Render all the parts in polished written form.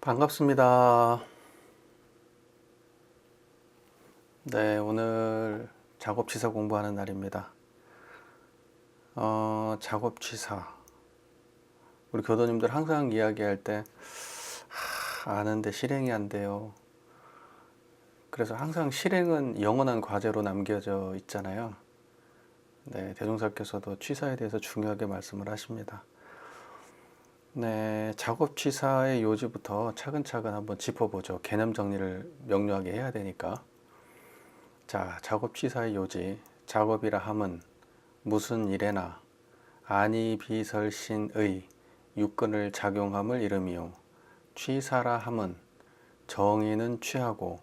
반갑습니다. 네, 오늘 작업치사 공부하는 날입니다. 작업치사. 우리 교도님들 항상 이야기할 때 아는데 실행이 안 돼요. 그래서 항상 실행은 영원한 과제로 남겨져 있잖아요. 네, 대종사께서도 취사에 대해서 중요하게 말씀을 하십니다. 네, 작업치사의 요지부터 차근차근 한번 짚어보죠. 개념 정리를 명료하게 해야 되니까. 자, 작업치사의 요지. 작업이라 함은 무슨 일에나 아니 비설신의 육근을 작용함을 이름이요. 취사라 함은 정의는 취하고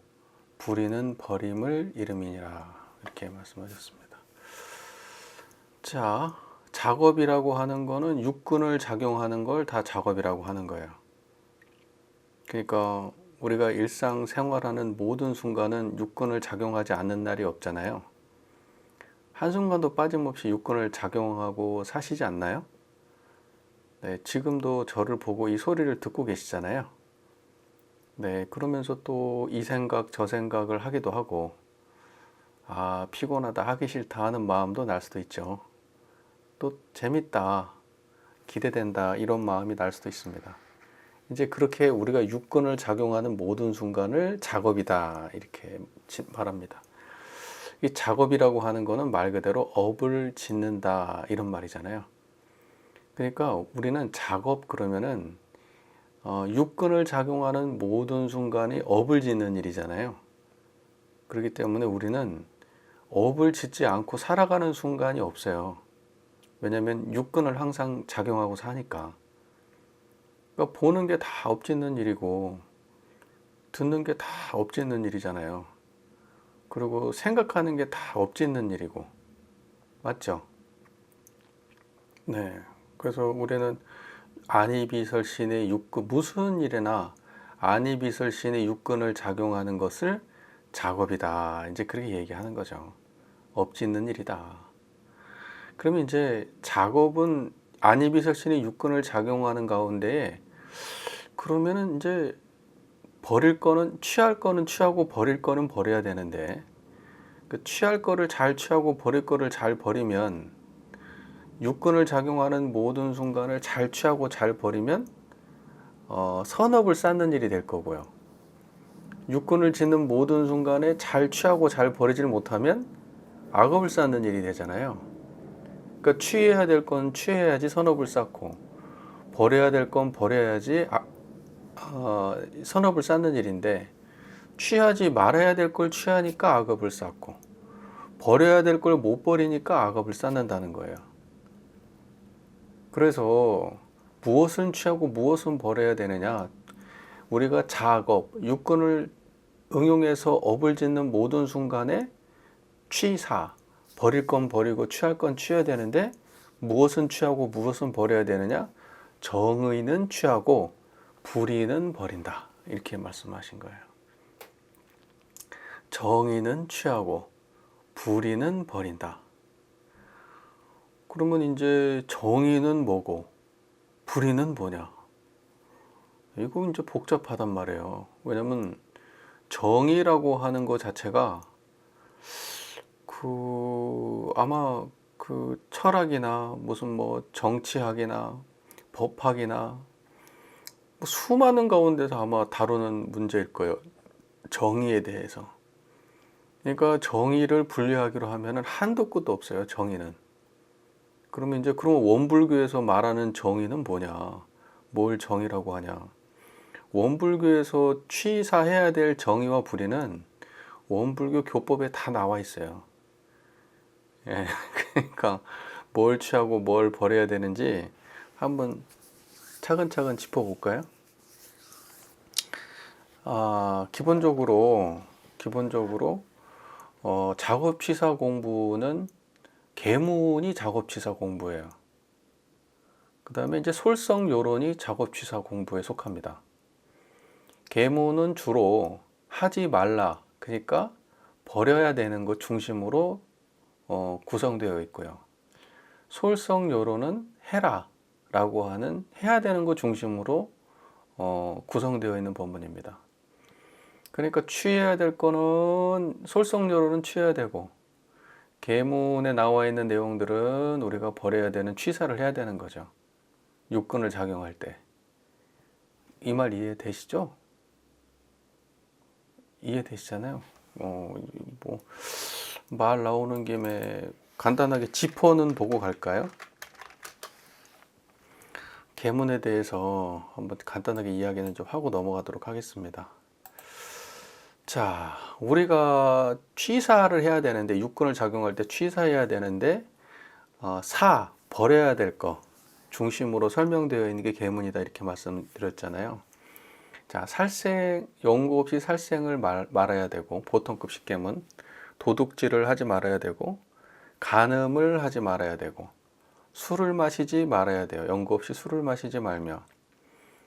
불의는 버림을 이름이니라. 이렇게 말씀하셨습니다. 자, 작업이라고 하는 거는 육근을 작용하는 걸 다 작업이라고 하는 거예요. 그러니까 우리가 일상생활하는 모든 순간은 육근을 작용하지 않는 날이 없잖아요. 한순간도 빠짐없이 육근을 작용하고 사시지 않나요? 네, 지금도 저를 보고 이 소리를 듣고 계시잖아요. 네, 그러면서 또 이 생각 저 생각을 하기도 하고, 피곤하다, 하기 싫다 하는 마음도 날 수도 있죠. 또 재밌다, 기대된다 이런 마음이 날 수도 있습니다. 이제 그렇게 우리가 육근을 작용하는 모든 순간을 작업이다 이렇게 말합니다. 이 작업이라고 하는 거는 말 그대로 업을 짓는다 이런 말이잖아요. 그러니까 우리는 작업 그러면은 육근을 작용하는 모든 순간이 업을 짓는 일이잖아요. 그렇기 때문에 우리는 업을 짓지 않고 살아가는 순간이 없어요. 왜냐하면 육근을 항상 작용하고 사니까. 그러니까 보는 게 다 업 짓는 일이고 듣는 게 다 업 짓는 일이잖아요. 그리고 생각하는 게 다 업 짓는 일이고 맞죠? 네. 그래서 우리는 안이비설신의 육근, 무슨 일에나 안이비설신의 육근을 작용하는 것을 작업이다. 이제 그렇게 얘기하는 거죠. 업 짓는 일이다. 그러면 이제 작업은 안이비설신의 육근을 작용하는 가운데에 그러면은 이제 버릴 거는 취할 거는 취하고 버릴 거는 버려야 되는데 그 취할 거를 잘 취하고 버릴 거를 잘 버리면 육근을 작용하는 모든 순간을 잘 취하고 잘 버리면 선업을 쌓는 일이 될 거고요. 육근을 짓는 모든 순간에 잘 취하고 잘 버리지를 못하면 악업을 쌓는 일이 되잖아요. 그러니까 취해야 될 건 취해야지 선업을 쌓고 버려야 될 건 버려야지 선업을 쌓는 일인데 취하지 말아야 될 걸 취하니까 악업을 쌓고 버려야 될 걸 못 버리니까 악업을 쌓는다는 거예요. 그래서 무엇은 취하고 무엇은 버려야 되느냐? 우리가 작업, 육근을 응용해서 업을 짓는 모든 순간에 취사, 버릴 건 버리고 취할 건 취해야 되는데 무엇은 취하고 무엇은 버려야 되느냐? 정의는 취하고 불의는 버린다. 이렇게 말씀하신 거예요. 정의는 취하고 불의는 버린다. 그러면 이제 정의는 뭐고 불의는 뭐냐? 이거 이제 복잡하단 말이에요. 왜냐면 정의라고 하는 것 자체가 아마 철학이나 무슨 뭐 정치학이나 법학이나 뭐 수많은 가운데서 아마 다루는 문제일 거예요. 정의에 대해서. 그러니까 정의를 분리하기로 하면은 한도 끝도 없어요. 정의는. 그러면 이제 그럼 원불교에서 말하는 정의는 뭐냐? 뭘 정의라고 하냐? 원불교에서 취사해야 될 정의와 불의는 원불교 교법에 다 나와 있어요. 예, 그러니까 뭘 취하고 뭘 버려야 되는지 한번 차근차근 짚어볼까요? 기본적으로 작업치사 공부는 계문이 작업치사 공부예요. 그 다음에 이제 솔성요론이 작업치사 공부에 속합니다. 계문은 주로 하지 말라, 그러니까 버려야 되는 것 중심으로 구성되어 있고요. 솔성요론은 해라 라고 하는 해야 되는 것 중심으로 구성되어 있는 본문입니다. 그러니까 취해야 될 거는 솔성료로는 취해야 되고 계문에 나와 있는 내용들은 우리가 버려야 되는 취사를 해야 되는 거죠. 육근을 작용할 때. 이 말 이해되시죠? 이해되시잖아요. 뭐 말 나오는 김에 간단하게 지퍼는 보고 갈까요? 계문에 대해서 한번 간단하게 이야기는 좀 하고 넘어가도록 하겠습니다. 자, 우리가 취사를 해야 되는데, 육근을 작용할 때 취사해야 되는데, 버려야 될 거 중심으로 설명되어 있는 게 계문이다 이렇게 말씀드렸잖아요. 자, 연고 없이 살생을 말아야 되고, 보통급 식계문, 도둑질을 하지 말아야 되고, 간음을 하지 말아야 되고, 술을 마시지 말아야 돼요. 연고 없이 술을 마시지 말며,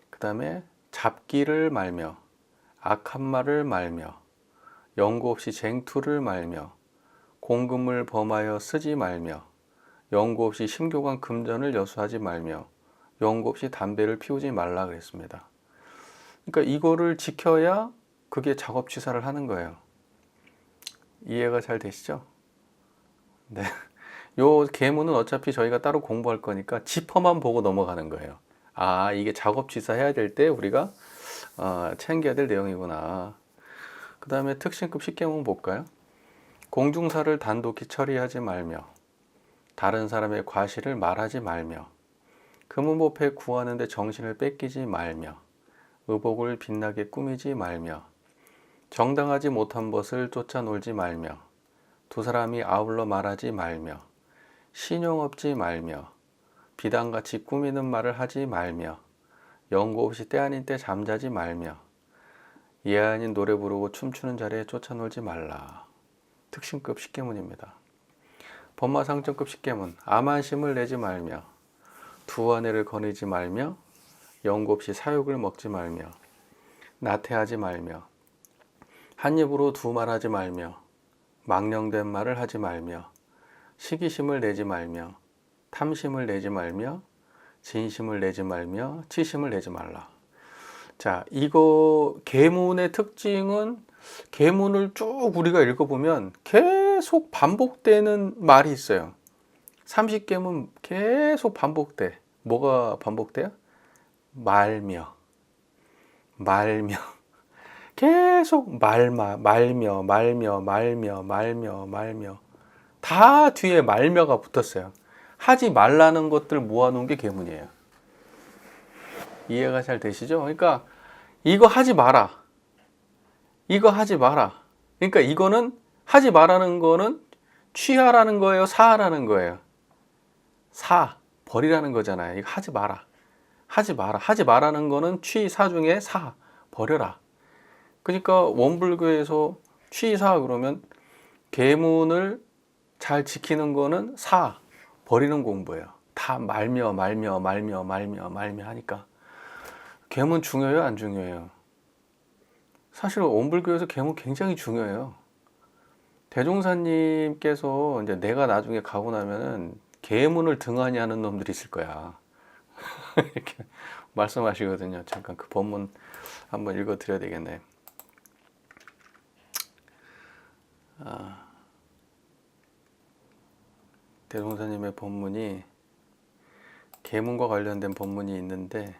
그 다음에 잡기를 말며, 악한 말을 말며, 연고 없이 쟁투를 말며, 공금을 범하여 쓰지 말며, 연고 없이 심교관 금전을 여수하지 말며, 연고 없이 담배를 피우지 말라 그랬습니다. 그러니까 이거를 지켜야 그게 작업취사를 하는 거예요. 이해가 잘 되시죠? 네. 요 계문은 어차피 저희가 따로 공부할 거니까 지퍼만 보고 넘어가는 거예요. 아, 이게 작업취사 해야 될 때 우리가 챙겨야 될 내용이구나. 그 다음에 특신급 식계문 볼까요? 공중사를 단독히 처리하지 말며, 다른 사람의 과실을 말하지 말며, 금은보패 구하는데 정신을 뺏기지 말며, 의복을 빛나게 꾸미지 말며, 정당하지 못한 것을 쫓아 놀지 말며, 두 사람이 아울러 말하지 말며, 신용 없지 말며, 비단같이 꾸미는 말을 하지 말며, 연고 없이 때 아닌 때 잠자지 말며, 예 아닌 노래 부르고 춤추는 자리에 쫓아 놀지 말라. 특신급 식계문입니다. 법마상정급 식계문, 암한심을 내지 말며, 두 아내를 거느리지 말며, 연고 없이 사육을 먹지 말며, 나태하지 말며, 한 입으로 두 말하지 말며, 망령된 말을 하지 말며, 시기심을 내지 말며, 탐심을 내지 말며, 진심을 내지 말며, 치심을 내지 말라. 자, 이거 계문의 특징은 계문을 쭉 우리가 읽어보면 계속 반복되는 말이 있어요. 30계문 계속 반복돼. 뭐가 반복돼요? 말며 계속 말며 다 뒤에 말며가 붙었어요. 하지 말라는 것들 모아놓은 게 계문이에요. 이해가 잘 되시죠? 그러니까 이거 하지 마라. 그러니까 이거는 하지 마라는 거는 취하라는 거예요, 사하라는 거예요. 버리라는 거잖아요. 이거 하지 마라. 하지 마라는 거는 취사 중에 버려라. 그러니까 원불교에서 취사 그러면 계문을 잘 지키는 거는 버리는 공부예요. 다 말며 하니까. 계문 중요해요, 안 중요해요? 사실 원불교에서 계문 굉장히 중요해요. 대종사님께서 이제 내가 나중에 가고 나면은 계문을 등한히 하는 놈들이 있을 거야. 이렇게 말씀하시거든요. 잠깐 그 본문 한번 읽어 드려야 되겠네. 대종사님의 본문이 계문과 관련된 본문이 있는데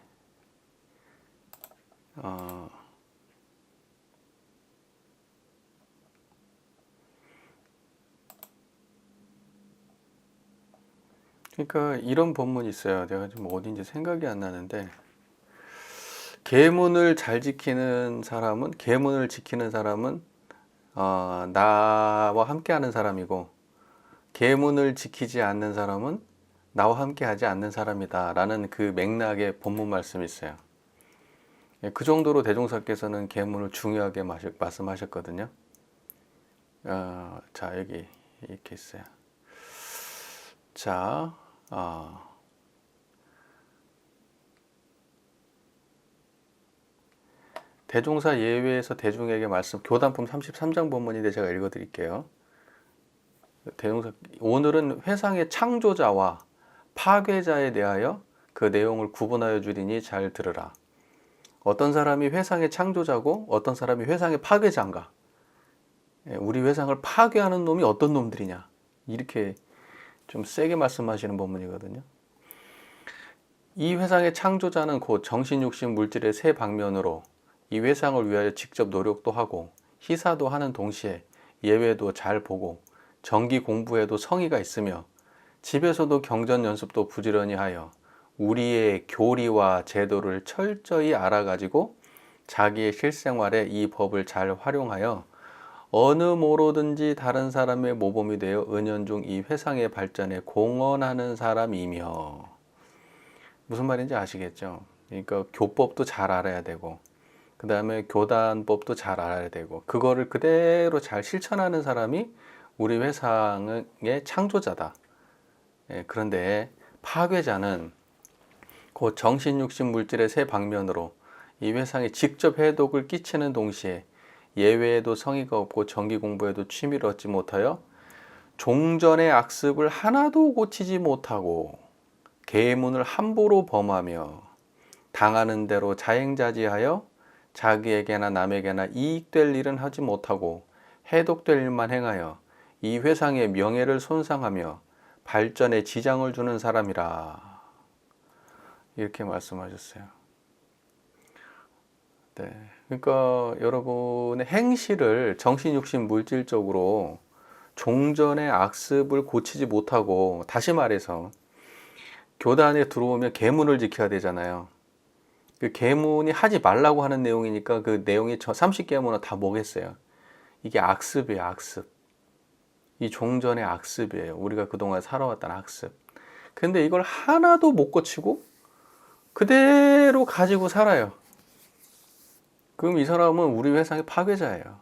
그러니까 이런 본문이 있어요. 내가 좀 어딘지 생각이 안 나는데 계문을 지키는 사람은 나와 함께하는 사람이고 계문을 지키지 않는 사람은 나와 함께하지 않는 사람이다 라는 그 맥락의 본문 말씀이 있어요. 그 정도로 대종사께서는 계문을 중요하게 말씀하셨거든요. 자, 여기 이렇게 있어요. 자, 대종사 예외에서 대중에게 교단품 33장 본문인데 제가 읽어드릴게요. 오늘은 회상의 창조자와 파괴자에 대하여 그 내용을 구분하여 주리니 잘 들으라. 어떤 사람이 회상의 창조자고 어떤 사람이 회상의 파괴자인가. 우리 회상을 파괴하는 놈이 어떤 놈들이냐. 이렇게 좀 세게 말씀하시는 본문이거든요. 이 회상의 창조자는 곧 정신, 육신, 물질의 세 방면으로 이 회상을 위하여 직접 노력도 하고 희사도 하는 동시에 예외도 잘 보고 정기 공부에도 성의가 있으며 집에서도 경전 연습도 부지런히 하여 우리의 교리와 제도를 철저히 알아가지고 자기의 실생활에 이 법을 잘 활용하여 어느 모로든지 다른 사람의 모범이 되어 은연중 이 회상의 발전에 공헌하는 사람이며. 무슨 말인지 아시겠죠? 그러니까 교법도 잘 알아야 되고 그 다음에 교단법도 잘 알아야 되고 그거를 그대로 잘 실천하는 사람이 우리 회상의 창조자다. 그런데 파괴자는 곧 정신, 육신, 물질의 세 방면으로 이 회상에 직접 해독을 끼치는 동시에 예외에도 성의가 없고 정기 공부에도 취미를 얻지 못하여 종전의 악습을 하나도 고치지 못하고 계문을 함부로 범하며 당하는 대로 자행자지하여 자기에게나 남에게나 이익될 일은 하지 못하고 해독될 일만 행하여 이 회상의 명예를 손상하며 발전에 지장을 주는 사람이라. 이렇게 말씀하셨어요. 네. 그러니까 여러분의 행실을 정신, 육신, 물질적으로 종전의 악습을 고치지 못하고, 다시 말해서 교단에 들어오면 계문을 지켜야 되잖아요. 그 계문이 하지 말라고 하는 내용이니까 그 내용이 30계문은 다 뭐겠어요? 이게 악습이에요, 악습. 이 종전의 악습이에요. 우리가 그동안 살아왔던 악습. 근데 이걸 하나도 못 고치고 그대로 가지고 살아요. 그럼 이 사람은 우리 회상의 파괴자예요.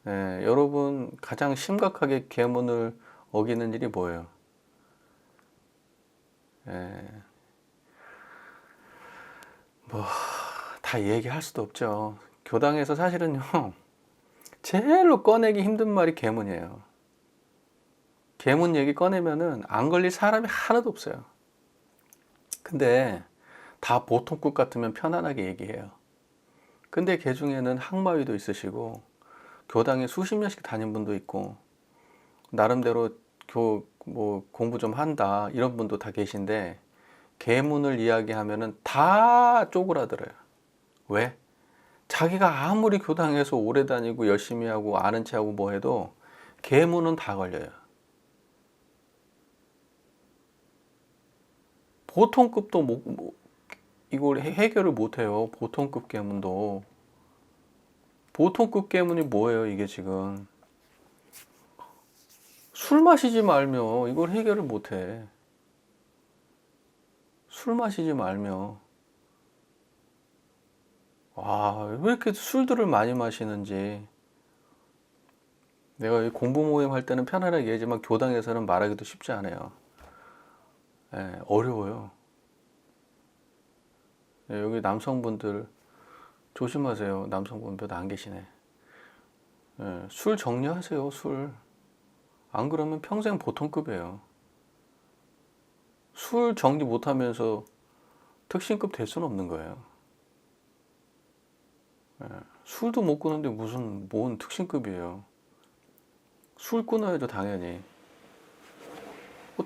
여러분 가장 심각하게 계문을 어기는 일이 뭐예요? 다 얘기할 수도 없죠. 교당에서 사실은요, 제일로 꺼내기 힘든 말이 계문이에요. 계문 얘기 꺼내면은 안 걸릴 사람이 하나도 없어요. 근데 다 보통급 같으면 편안하게 얘기해요. 근데 그 중에는 항마위도 있으시고 교당에 수십 년씩 다닌 분도 있고 나름대로 공부 좀 한다 이런 분도 다 계신데 계문을 이야기하면은 다 쪼그라들어요. 왜? 자기가 아무리 교당에서 오래 다니고 열심히 하고 아는 체하고 뭐 해도 계문은 다 걸려요. 보통급도 이걸 해결을 못해요. 보통급 계문도. 보통급 계문이 뭐예요 이게 지금. 술 마시지 말며 이걸 해결을 못해. 술 마시지 말며. 와, 왜 이렇게 술들을 많이 마시는지. 내가 공부 모임 할 때는 편안하게 얘기하지만 교당에서는 말하기도 쉽지 않아요. 어려워요. 여기 남성분들 조심하세요. 남성분들 안 계시네. 술 정리하세요. 술. 안 그러면 평생 보통급이에요. 술 정리 못하면서 특신급 될 수는 없는 거예요. 술도 못 끊는데 뭔 특신급이에요. 술 끊어야죠 당연히.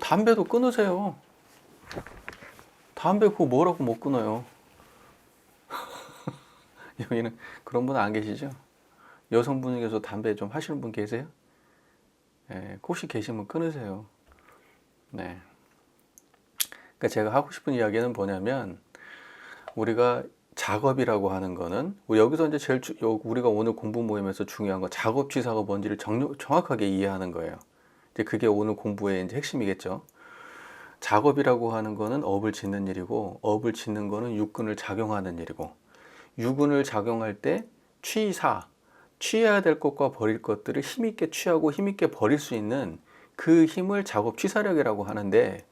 담배도 끊으세요. 담배 그거 뭐라고 못 끊어요. 여기는 그런 분 안 계시죠? 여성분 중에서 담배 좀 하시는 분 계세요? 혹시 계시면 끊으세요. 네. 그러니까 제가 하고 싶은 이야기는 뭐냐면 우리가 작업이라고 하는 거는 여기서 이제 제일 우리가 오늘 공부 모임에서 중요한 건 작업 취사가 뭔지를 정확하게 이해하는 거예요. 이제 그게 오늘 공부의 이제 핵심이겠죠. 작업이라고 하는 거는 업을 짓는 일이고 업을 짓는 거는 육근을 작용하는 일이고 육근을 작용할 때 취사, 취해야 될 것과 버릴 것들을 힘있게 취하고 힘있게 버릴 수 있는 그 힘을 작업 취사력이라고 하는데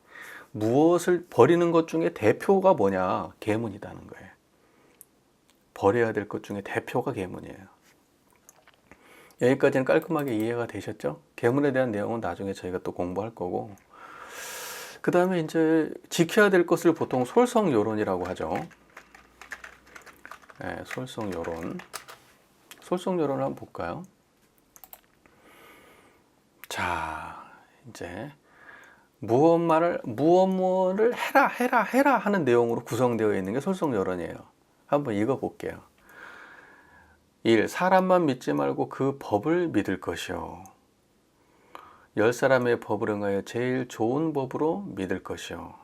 무엇을 버리는 것 중에 대표가 뭐냐? 계문이라는 거예요. 버려야 될 것 중에 대표가 계문이에요. 여기까지는 깔끔하게 이해가 되셨죠? 계문에 대한 내용은 나중에 저희가 또 공부할 거고 그 다음에 이제 지켜야 될 것을 보통 솔성요론이라고 하죠. 네, 솔성요론. 솔성요론을 한번 볼까요? 자, 이제 무엇을 해라 하는 내용으로 구성되어 있는 게 솔성요론이에요. 한번 읽어볼게요. 1. 사람만 믿지 말고 그 법을 믿을 것이요. 10사람의 법을 응하여 제일 좋은 법으로 믿을 것이요.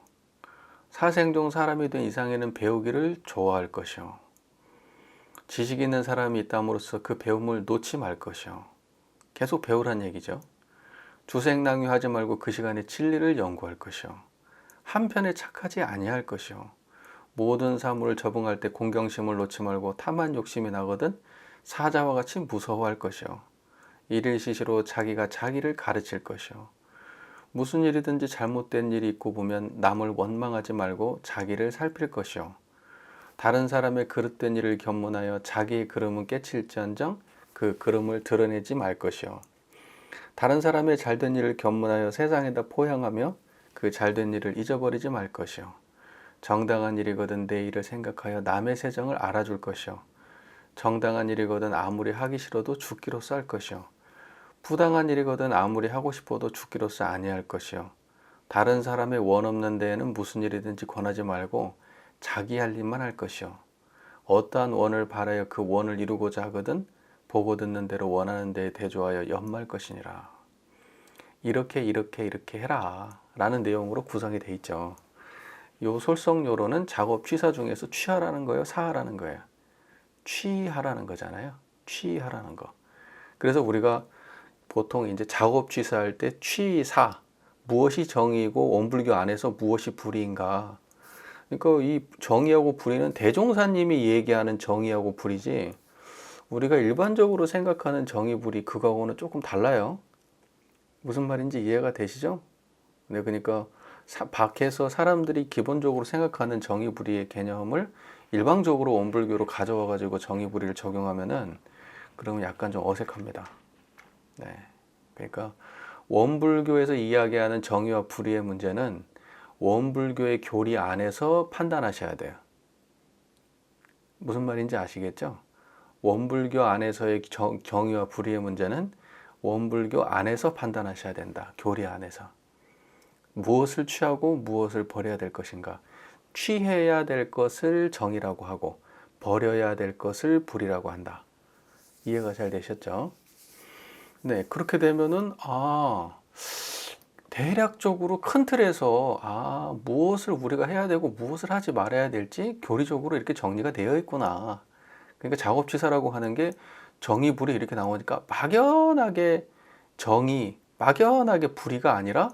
사생종 사람이 된 이상에는 배우기를 좋아할 것이요. 지식 있는 사람이 있다므로써 그 배움을 놓지 말 것이요. 계속 배우란 얘기죠. 주생낭유하지 말고 그 시간에 진리를 연구할 것이요. 한편에 착하지 아니할 것이요. 모든 사물을 적응할 때 공경심을 놓지 말고 탐한 욕심이 나거든 사자와 같이 무서워할 것이요. 일일 시시로 자기가 자기를 가르칠 것이요. 무슨 일이든지 잘못된 일이 있고 보면 남을 원망하지 말고 자기를 살필 것이요. 다른 사람의 그릇된 일을 견문하여 자기의 그름은 깨칠지언정 그 그름을 드러내지 말 것이요. 다른 사람의 잘된 일을 견문하여 세상에다 포향하며 그 잘된 일을 잊어버리지 말 것이요. 정당한 일이거든 내 일을 생각하여 남의 세정을 알아줄 것이요. 정당한 일이거든 아무리 하기 싫어도 죽기로써 할 것이요. 부당한 일이거든 아무리 하고 싶어도 죽기로써 아니할 것이요. 다른 사람의 원 없는 데에는 무슨 일이든지 권하지 말고 자기 할 일만 할 것이요. 어떠한 원을 바라여 그 원을 이루고자 하거든 보고 듣는 대로 원하는 데에 대조하여 연말 것이니라. 이렇게 해라 라는 내용으로 구성이 되어 있죠. 요 솔성요론은 작업 취사 중에서 취하라는 거예요, 사하라는 거예요? 취하라는 거잖아요. 취하라는 거. 그래서 우리가 보통 이제 작업 취사할 때 취사, 무엇이 정의이고 원불교 안에서 무엇이 불의인가. 그러니까 이 정의하고 불의는 대종사님이 얘기하는 정의하고 불의지 우리가 일반적으로 생각하는 정의 불의 그거하고는 조금 달라요. 무슨 말인지 이해가 되시죠? 네, 그러니까 밖에서 사람들이 기본적으로 생각하는 정의 불의의 개념을 일방적으로 원불교로 가져와 가지고 정의 불의를 적용하면은 그러면 약간 좀 어색합니다. 네. 그러니까 원불교에서 이야기하는 정의와 불의의 문제는 원불교의 교리 안에서 판단하셔야 돼요. 무슨 말인지 아시겠죠? 원불교 안에서의 정의와 불의의 문제는 원불교 안에서 판단하셔야 된다. 교리 안에서. 무엇을 취하고 무엇을 버려야 될 것인가. 취해야 될 것을 정의라고 하고 버려야 될 것을 불이라고 한다. 이해가 잘 되셨죠? 네, 그렇게 되면은 대략적으로 큰 틀에서 무엇을 우리가 해야 되고 무엇을 하지 말아야 될지 교리적으로 이렇게 정리가 되어 있구나. 그러니까 작업취사라고 하는 게 정의 불이 이렇게 나오니까 막연하게 정의, 막연하게 불의가 아니라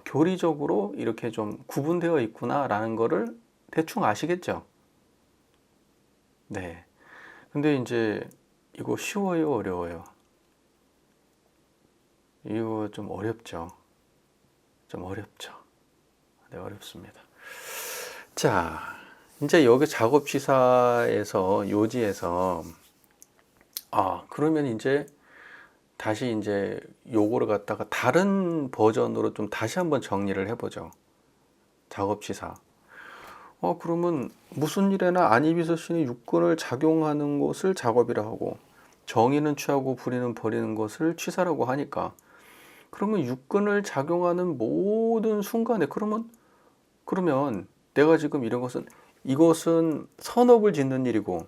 교리적으로 이렇게 좀 구분되어 있구나라는 거를 대충 아시겠죠? 네. 근데 이제 이거 쉬워요, 어려워요? 이거 좀 어렵죠? 좀 어렵죠? 네, 어렵습니다. 자, 이제 여기 작업취사에서 요지에서 그러면 이제 다시 이제 요거를 갖다가 다른 버전으로 좀 다시 한번 정리를 해보죠. 작업취사. 그러면 무슨 일에나 안이비서신의 육근을 작용하는 것을 작업이라 하고 정의는 취하고 불의는 버리는 것을 취사라고 하니까 그러면 육근을 작용하는 모든 순간에 그러면 내가 지금 이런 것은 이것은 선업을 짓는 일이고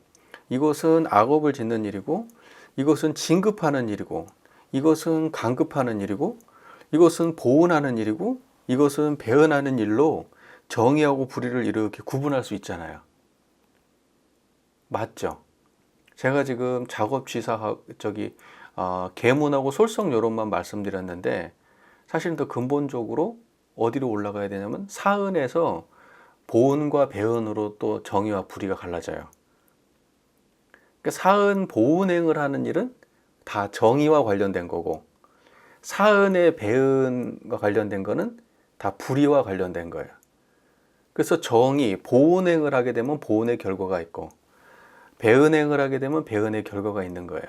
이것은 악업을 짓는 일이고 이것은 진급하는 일이고 이것은 간급하는 일이고 이것은 보은하는 일이고 이것은 배은하는 일로 정의하고 불의를 이렇게 구분할 수 있잖아요. 맞죠? 제가 지금 작업취사 계문하고 솔성요론만 말씀드렸는데 사실은 더 근본적으로 어디로 올라가야 되냐면 사은에서 보은과 배은으로 또 정의와 불의가 갈라져요. 그러니까 사은 보은행을 하는 일은 다 정의와 관련된 거고 사은의 배은과 관련된 거는 다 불의와 관련된 거예요. 그래서 정의, 보은행을 하게 되면 보은의 결과가 있고 배은행을 하게 되면 배은의 결과가 있는 거예요.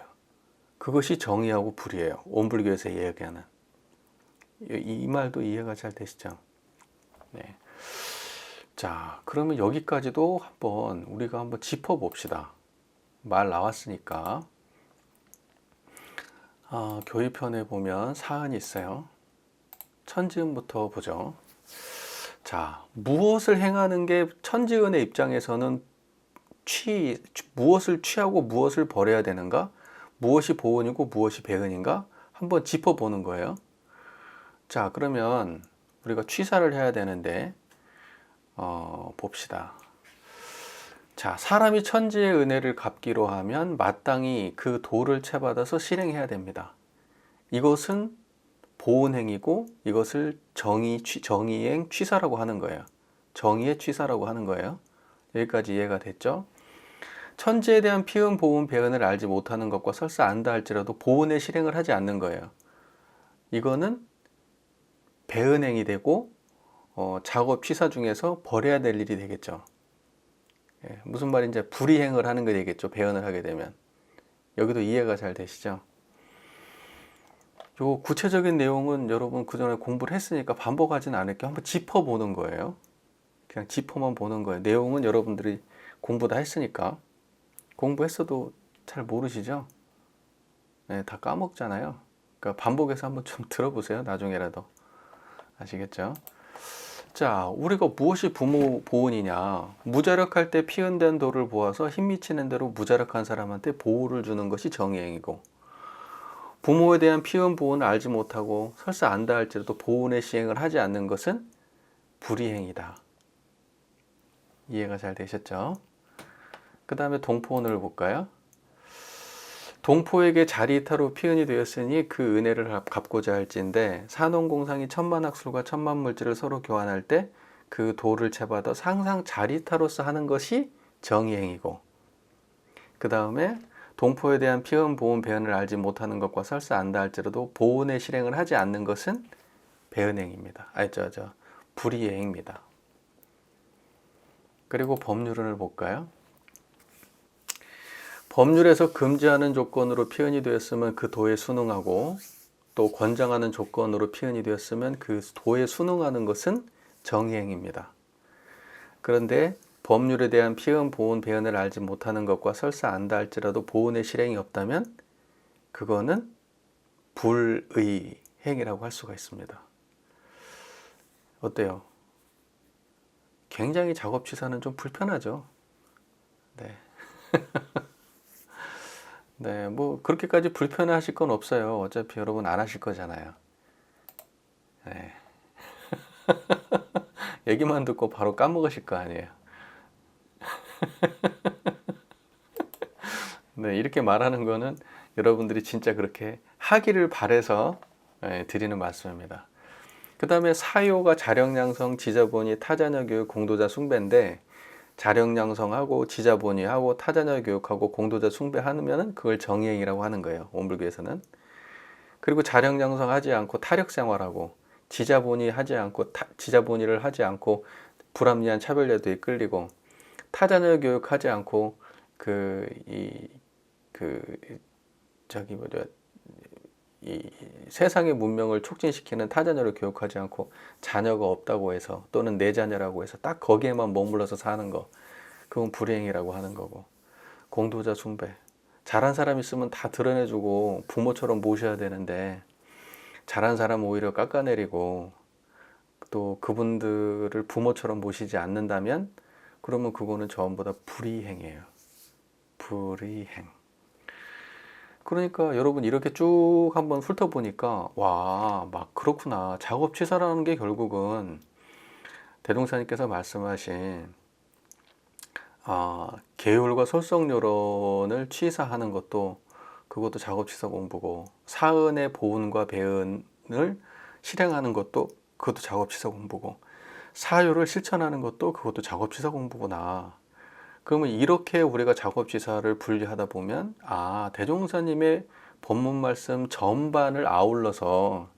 그것이 정의하고 불의예요. 원불교에서 이야기하는. 이 말도 이해가 잘 되시죠? 네. 자, 그러면 여기까지도 우리가 한번 짚어봅시다. 말 나왔으니까. 교의편에 보면 사은이 있어요. 천지은부터 보죠. 자, 무엇을 행하는 게 천지은의 입장에서는 무엇을 취하고 무엇을 버려야 되는가? 무엇이 보은이고 무엇이 배은인가? 한번 짚어보는 거예요. 자, 그러면 우리가 취사를 해야 되는데 봅시다. 자, 사람이 천지의 은혜를 갚기로 하면 마땅히 그 도를 채받아서 실행해야 됩니다. 이것은 보은행이고 이것을 정의행 취사라고 하는 거예요. 정의의 취사라고 하는 거예요. 여기까지 이해가 됐죠? 천지에 대한 피은, 보은, 배은을 알지 못하는 것과 설사 안다 할지라도 보은의 실행을 하지 않는 거예요. 이거는 배은행이 되고 작업 취사 중에서 버려야 될 일이 되겠죠. 예, 무슨 말인지 불이행을 하는 게 되겠죠. 배은을 하게 되면. 여기도 이해가 잘 되시죠? 요 구체적인 내용은 여러분 그전에 공부를 했으니까 반복하진 않을게요. 한번 짚어보는 거예요. 그냥 짚어만 보는 거예요. 내용은 여러분들이 공부 다 했으니까. 공부했어도 잘 모르시죠? 네, 다 까먹잖아요. 그러니까 반복해서 한번 좀 들어보세요. 나중에라도. 아시겠죠? 자, 우리가 무엇이 부모 보은이냐? 무자력할 때 피은된 도를 보아서 힘 미치는 대로 무자력한 사람한테 보호를 주는 것이 정의행이고, 부모에 대한 피은 보은을 알지 못하고 설사 안다 할지라도 보은의 시행을 하지 않는 것은 불이행이다. 이해가 잘 되셨죠? 그 다음에 동포원을 볼까요? 동포에게 자리이타로 피은이 되었으니 그 은혜를 갚고자 할진대 산원공상이 천만학술과 천만물질을 서로 교환할 때 그 도를 채받아 항상 자리이타로서 하는 것이 정의행이고, 그 다음에 동포에 대한 피은, 보은, 배은을 알지 못하는 것과 설사 안다 할지라도 보은의 실행을 하지 않는 것은 배은행입니다. 불이행입니다. 그리고 법률을 볼까요? 법률에서 금지하는 조건으로 피은이 되었으면 그 도에 순응하고, 또 권장하는 조건으로 피은이 되었으면 그 도에 순응하는 것은 정의행입니다. 그런데 법률에 대한 피은, 보은, 배은을 알지 못하는 것과 설사 안다 할지라도 보은의 실행이 없다면 그거는 불의행이라고 할 수가 있습니다. 어때요? 굉장히 작업취사는 좀 불편하죠. 네. 네, 뭐 그렇게까지 불편하실 건 없어요. 어차피 여러분 안 하실 거잖아요. 네. 얘기만 듣고 바로 까먹으실 거 아니에요. 네, 이렇게 말하는 거는 여러분들이 진짜 그렇게 하기를 바래서 드리는 말씀입니다. 그 다음에 사요가 자력양성, 지자본의, 타자녀 교육, 공도자 숭배인데, 자력양성하고 지자본의하고 타자녀 교육하고 공도자 숭배하면은 그걸 정의행이라고 하는 거예요. 원불교에서는. 그리고 자력양성하지 않고 타력생활하고 지자본의 하지 않고 지자본의를 하지 않고 불합리한 차별제도에 끌리고, 타자녀 교육하지 않고 이 세상의 문명을 촉진시키는 타자녀를 교육하지 않고 자녀가 없다고 해서 또는 내 자녀라고 해서 딱 거기에만 머물러서 사는 거, 그건 불이행이라고 하는 거고, 공도자 숭배, 잘한 사람 있으면 다 드러내주고 부모처럼 모셔야 되는데 잘한 사람 오히려 깎아내리고 또 그분들을 부모처럼 모시지 않는다면 그러면 그거는 전부 다 불이행이에요. 불이행. 그러니까 여러분 이렇게 쭉 한번 훑어보니까 와, 막 그렇구나. 작업취사라는 게 결국은 대종사님께서 말씀하신 계율과 설성요론을 취사하는 것도 그것도 작업취사 공부고, 사은의 보은과 배은을 실행하는 것도 그것도 작업취사 공부고, 사요를 실천하는 것도 그것도 작업취사 공부구나. 그러면 이렇게 우리가 작업취사를 분리하다 보면 대종사님의 법문 말씀 전반을 아울러서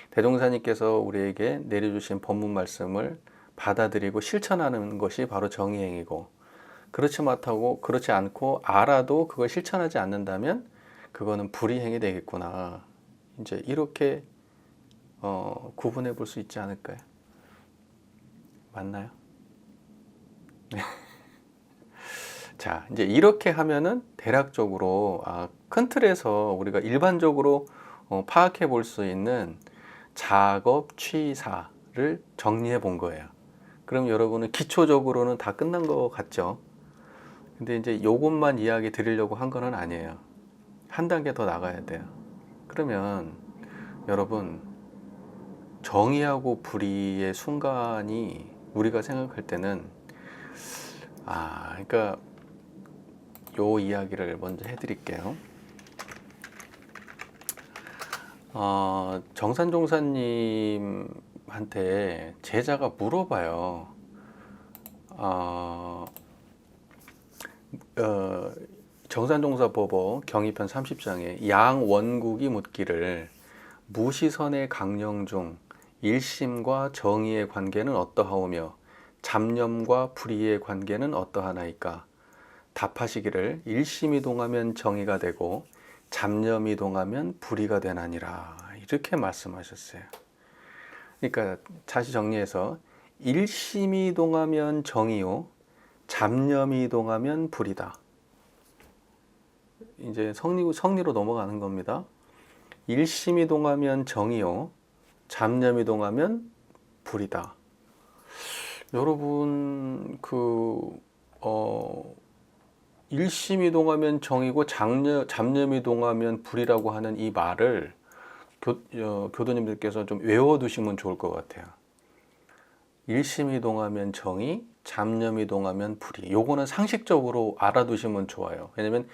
대종사님께서 우리에게 내려주신 법문 말씀을 받아들이고 실천하는 것이 바로 정의행이고, 그렇지 않고 알아도 그걸 실천하지 않는다면 그거는 불이행이 되겠구나. 이제 이렇게 구분해 볼 수 있지 않을까요? 맞나요? 자, 이제 이렇게 하면은 대략적으로 큰 틀에서 우리가 일반적으로 파악해 볼 수 있는 작업 취사를 정리해 본 거예요. 그럼 여러분은 기초적으로는 다 끝난 것 같죠? 근데 이제 요것만 이야기 드리려고 한 거는 아니에요. 한 단계 더 나가야 돼요. 그러면 여러분, 정의하고 불의의 순간이 우리가 생각할 때는 그러니까 요 이야기를 먼저 해드릴게요. 정산종사님한테 제자가 물어봐요. 정산종사법어 경의편 30장에 양원국이 묻기를 무시선의 강령 중 일심과 정의의 관계는 어떠하오며 잡념과 불의의 관계는 어떠하나이까? 답하시기를 일심이 동하면 정의가 되고 잡념이 동하면 불의가 되나니라. 이렇게 말씀하셨어요. 그러니까 다시 정리해서 일심이 동하면 정의요, 잡념이 동하면 불이다. 이제 성리로 넘어가는 겁니다. 일심이 동하면 정의요, 잡념이 동하면 불이다. 여러분 일심이 동하면 정의고 잡념이 동하면 불이라고 하는 이 말을 교도님들께서 좀 외워두시면 좋을 것 같아요. 일심이 동하면 정의, 잡념이 동하면 불의. 요거는 상식적으로 알아두시면 좋아요. 왜냐면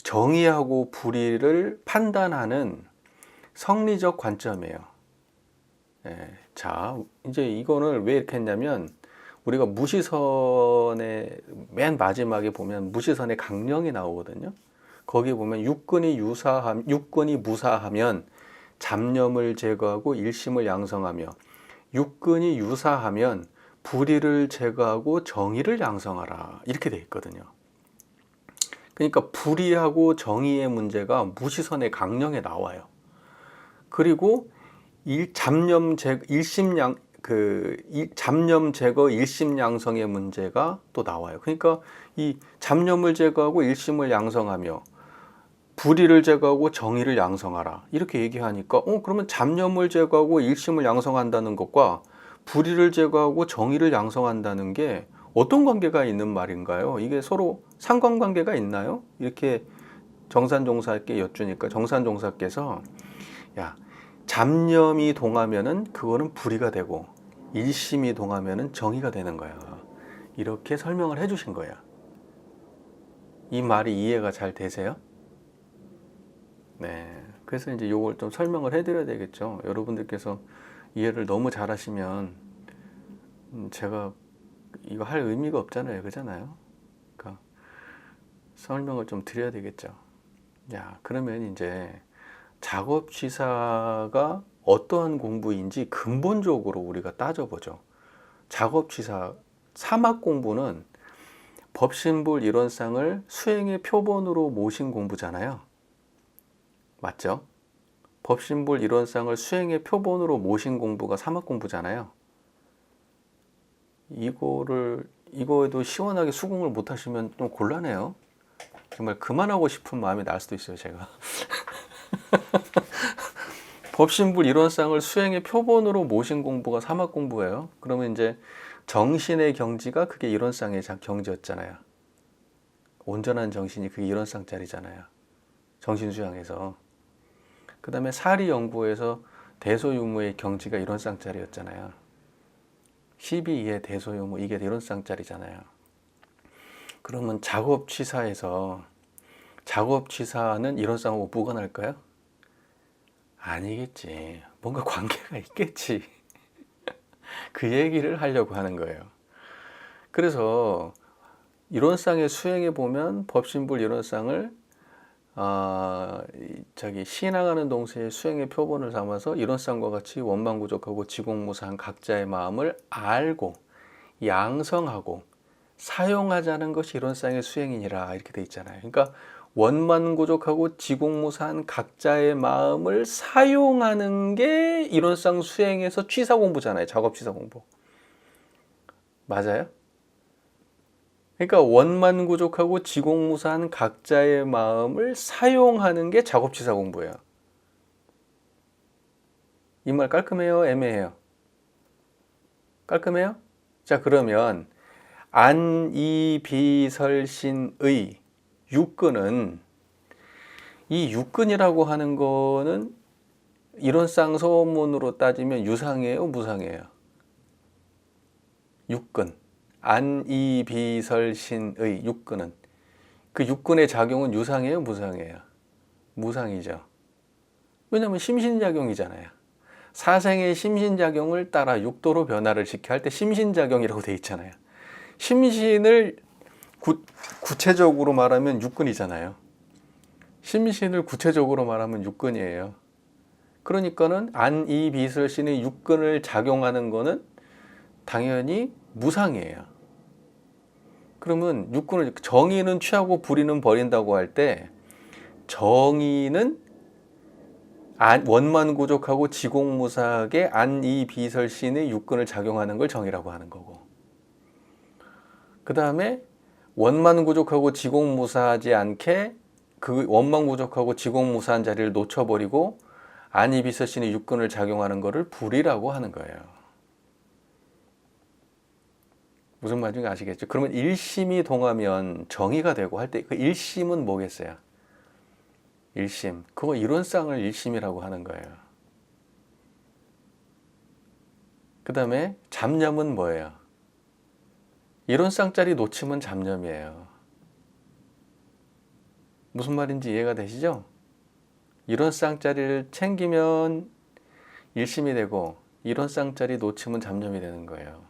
정의하고 불의를 판단하는 성리적 관점이에요. 자, 이제 이거를 왜 이렇게 했냐면 우리가 무시선의 맨 마지막에 보면 무시선의 강령이 나오거든요. 거기 보면 육근이 무사하면 잡념을 제거하고 일심을 양성하며, 육근이 유사하면 불의를 제거하고 정의를 양성하라, 이렇게 돼 있거든요. 그러니까 불의하고 정의의 문제가 무시선의 강령에 나와요. 그리고 잡념 제거 일심양성의 문제가 또 나와요. 그러니까 이 잡념을 제거하고 일심을 양성하며 불의를 제거하고 정의를 양성하라, 이렇게 얘기하니까 그러면 잡념을 제거하고 일심을 양성한다는 것과 불의를 제거하고 정의를 양성한다는 게 어떤 관계가 있는 말인가요? 이게 서로 상관관계가 있나요? 이렇게 정산종사께 여쭈니까 정산종사께서 잡념이 동하면은 그거는 불의가 되고 일심이 동하면은 정의가 되는 거야, 이렇게 설명을 해주신 거야. 이 말이 이해가 잘 되세요? 네. 그래서 이제 요걸 좀 설명을 해드려야 되겠죠. 여러분들께서 이해를 너무 잘하시면 제가 이거 할 의미가 없잖아요, 그잖아요. 그러니까 설명을 좀 드려야 되겠죠. 그러면 이제 작업취사가 어떠한 공부인지 근본적으로 우리가 따져보죠. 작업취사 사막 공부는 법신불 이론상을 수행의 표본으로 모신 공부잖아요. 맞죠? 법신불 이론상을 수행의 표본으로 모신 공부가 사막 공부잖아요. 이거에도 시원하게 수긍을 못 하시면 좀 곤란해요. 정말 그만하고 싶은 마음이 날 수도 있어요, 제가. 법신불 이론상을 수행의 표본으로 모신 공부가 사막 공부예요. 그러면 이제 정신의 경지가 그게 이론상의 경지였잖아요. 온전한 정신이 그게 이론상짜리잖아요. 정신수양에서. 그 다음에 사리 연구에서 대소유무의 경지가 이론상짜리였잖아요. 12의 대소유무, 이게 이론상짜리잖아요. 그러면 작업취사에서 작업취사는 이론상하고 무관할까요? 아니겠지. 뭔가 관계가 있겠지. 그 얘기를 하려고 하는 거예요. 그래서 이론상의 수행에 보면 법신불 이론상을 시행하는 동시에 수행의 표본을 삼아서 이론상과 같이 원망부족하고 지공무사한 각자의 마음을 알고 양성하고 사용하자는 것이 이론상의 수행이니라, 이렇게 돼 있잖아요. 그러니까 원만고족하고 지공무사한 각자의 마음을 사용하는 게 이론상 수행에서 취사 공부잖아요. 작업 취사 공부. 맞아요? 그러니까 원만구족하고 지공무사한 각자의 마음을 사용하는 게 작업치사 공부예요. 이 말 깔끔해요? 애매해요? 깔끔해요? 자, 그러면 안이비설신의 육근은, 이 육근이라고 하는 거는 이론상 소문으로 따지면 유상이에요? 무상이에요? 육근. 안이비설신의 육근은, 그 육근의 작용은 유상이에요? 무상이에요? 무상이죠. 왜냐면 심신작용이잖아요. 사생의 심신작용을 따라 육도로 변화를 시켜 할 때 심신작용이라고 돼 있잖아요. 심신을 구체적으로 말하면 육근이잖아요. 심신을 구체적으로 말하면 육근이에요. 그러니까는 안이비설신의 육근을 작용하는 거는 당연히 무상이에요. 그러면 육근을, 정의는 취하고 불의는 버린다고 할 때 정의는 원만구족하고 지공무사하게 안이비설신의 육근을 작용하는 걸 정의라고 하는 거고, 그 다음에 원만구족하고 지공무사하지 않게 그 원만구족하고 지공무사한 자리를 놓쳐버리고 안이비설신의 육근을 작용하는 거를 불이라고 하는 거예요. 무슨 말인지 아시겠죠? 그러면 일심이 동하면 정의가 되고 할 때 그 일심은 뭐겠어요? 일심. 그거 이론상을 일심이라고 하는 거예요. 그 다음에 잡념은 뭐예요? 이론상짜리 놓치면 잡념이에요. 무슨 말인지 이해가 되시죠? 이론상짜리를 챙기면 일심이 되고 이론상짜리 놓치면 잡념이 되는 거예요.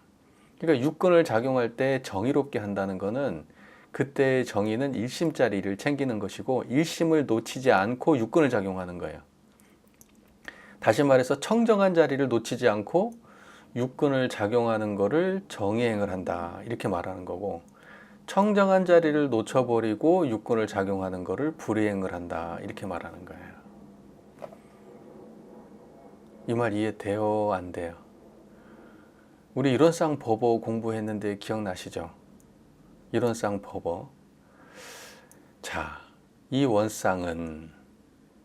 그러니까 육근을 작용할 때 정의롭게 한다는 거는 그때의 정의는 일심짜리를 챙기는 것이고 일심을 놓치지 않고 육근을 작용하는 거예요. 다시 말해서 청정한 자리를 놓치지 않고 육근을 작용하는 거를 정의행을 한다, 이렇게 말하는 거고, 청정한 자리를 놓쳐버리고 육근을 작용하는 거를 불이행을 한다, 이렇게 말하는 거예요. 이 말 이해돼요? 안 돼요? 우리 이론상 법어 공부했는데 기억나시죠? 이론상 법어. 자, 이 원상은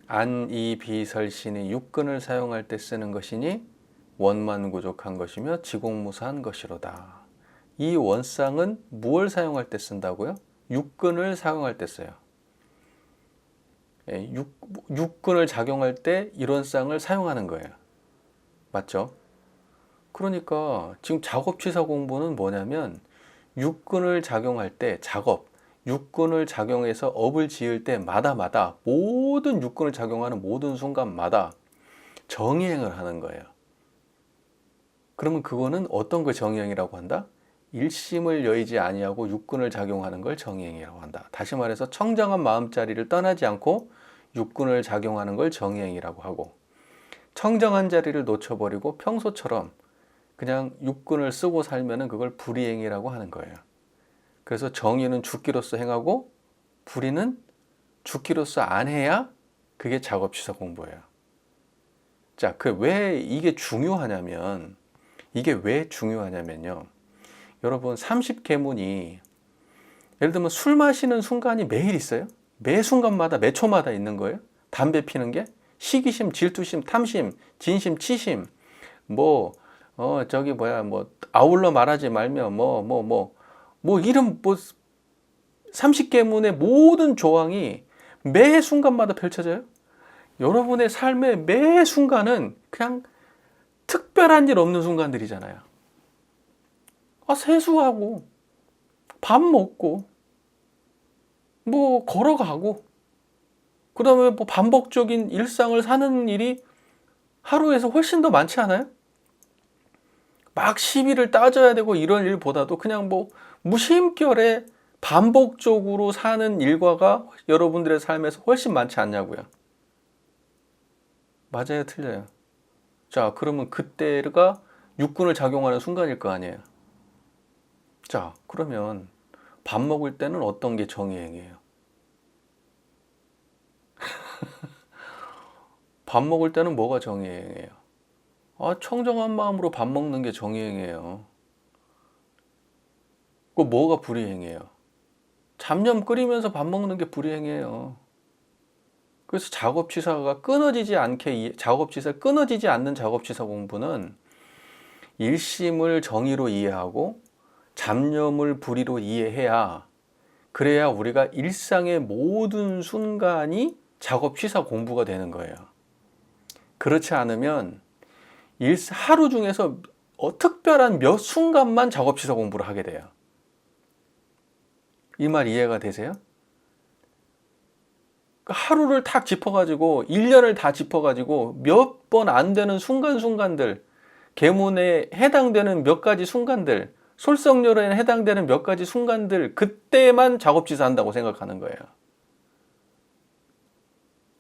안이비설신의 육근을 사용할 때 쓰는 것이니 원만구족한 것이며 지공무사한 것이로다. 이 원상은 무엇을 사용할 때 쓴다고요? 육근을 사용할 때 써요. 육근을 작용할 때 이론상을 사용하는 거예요. 맞죠? 그러니까 지금 작업치사 공부는 뭐냐면 육근을 작용할 때 육근을 작용해서 업을 지을 때마다 모든 육근을 작용하는 모든 순간마다 정의행을 하는 거예요. 그러면 그거는 어떤 걸 정의행이라고 한다? 일심을 여의지 아니하고 육근을 작용하는 걸 정의행이라고 한다. 다시 말해서 청정한 마음자리를 떠나지 않고 육근을 작용하는 걸 정의행이라고 하고, 청정한 자리를 놓쳐버리고 평소처럼 그냥 육근을 쓰고 살면은 그걸 불이행이라고 하는 거예요. 그래서 정의는 죽기로서 행하고 불의는 죽기로서 안 해야 그게 작업치사 공부예요. 자, 왜 이게 중요하냐면요. 여러분 30계문이 예를 들면 술 마시는 순간이 매일 있어요? 매 순간마다 매 초마다 있는 거예요? 담배 피는 게? 시기심, 질투심, 탐심, 진심, 치심, 아울러 말하지 말며 이름 30계문의 모든 조항이 매 순간마다 펼쳐져요? 여러분의 삶의 매 순간은 그냥 특별한 일 없는 순간들이잖아요. 세수하고, 밥 먹고, 걸어가고, 그 다음에 반복적인 일상을 사는 일이 하루에서 훨씬 더 많지 않아요? 막 시비를 따져야 되고 이런 일보다도 그냥 무심결에 반복적으로 사는 일과가 여러분들의 삶에서 훨씬 많지 않냐고요. 맞아요, 틀려요? 자, 그러면 그때가 육군을 작용하는 순간일 거 아니에요. 자, 그러면 밥 먹을 때는 어떤 게 정의행이에요? 밥 먹을 때는 뭐가 정의행이에요? 청정한 마음으로 밥 먹는 게 정의행이에요. 그 뭐가 불이행이에요? 잡념 끓이면서 밥 먹는 게 불이행이에요. 그래서 작업치사가 끊어지지 않게, 작업치사 끊어지지 않는 작업치사 공부는 일심을 정의로 이해하고 잡념을 불의로 이해해야, 그래야 우리가 일상의 모든 순간이 작업치사 공부가 되는 거예요. 그렇지 않으면 하루 중에서 특별한 몇 순간만 작업치사 공부를 하게 돼요. 이 말 이해가 되세요? 하루를 탁 짚어가지고 1년을 다 짚어가지고 몇 번 안 되는 순간순간들, 계문에 해당되는 몇 가지 순간들, 솔성렬에 해당되는 몇 가지 순간들, 그때만 작업치사 한다고 생각하는 거예요.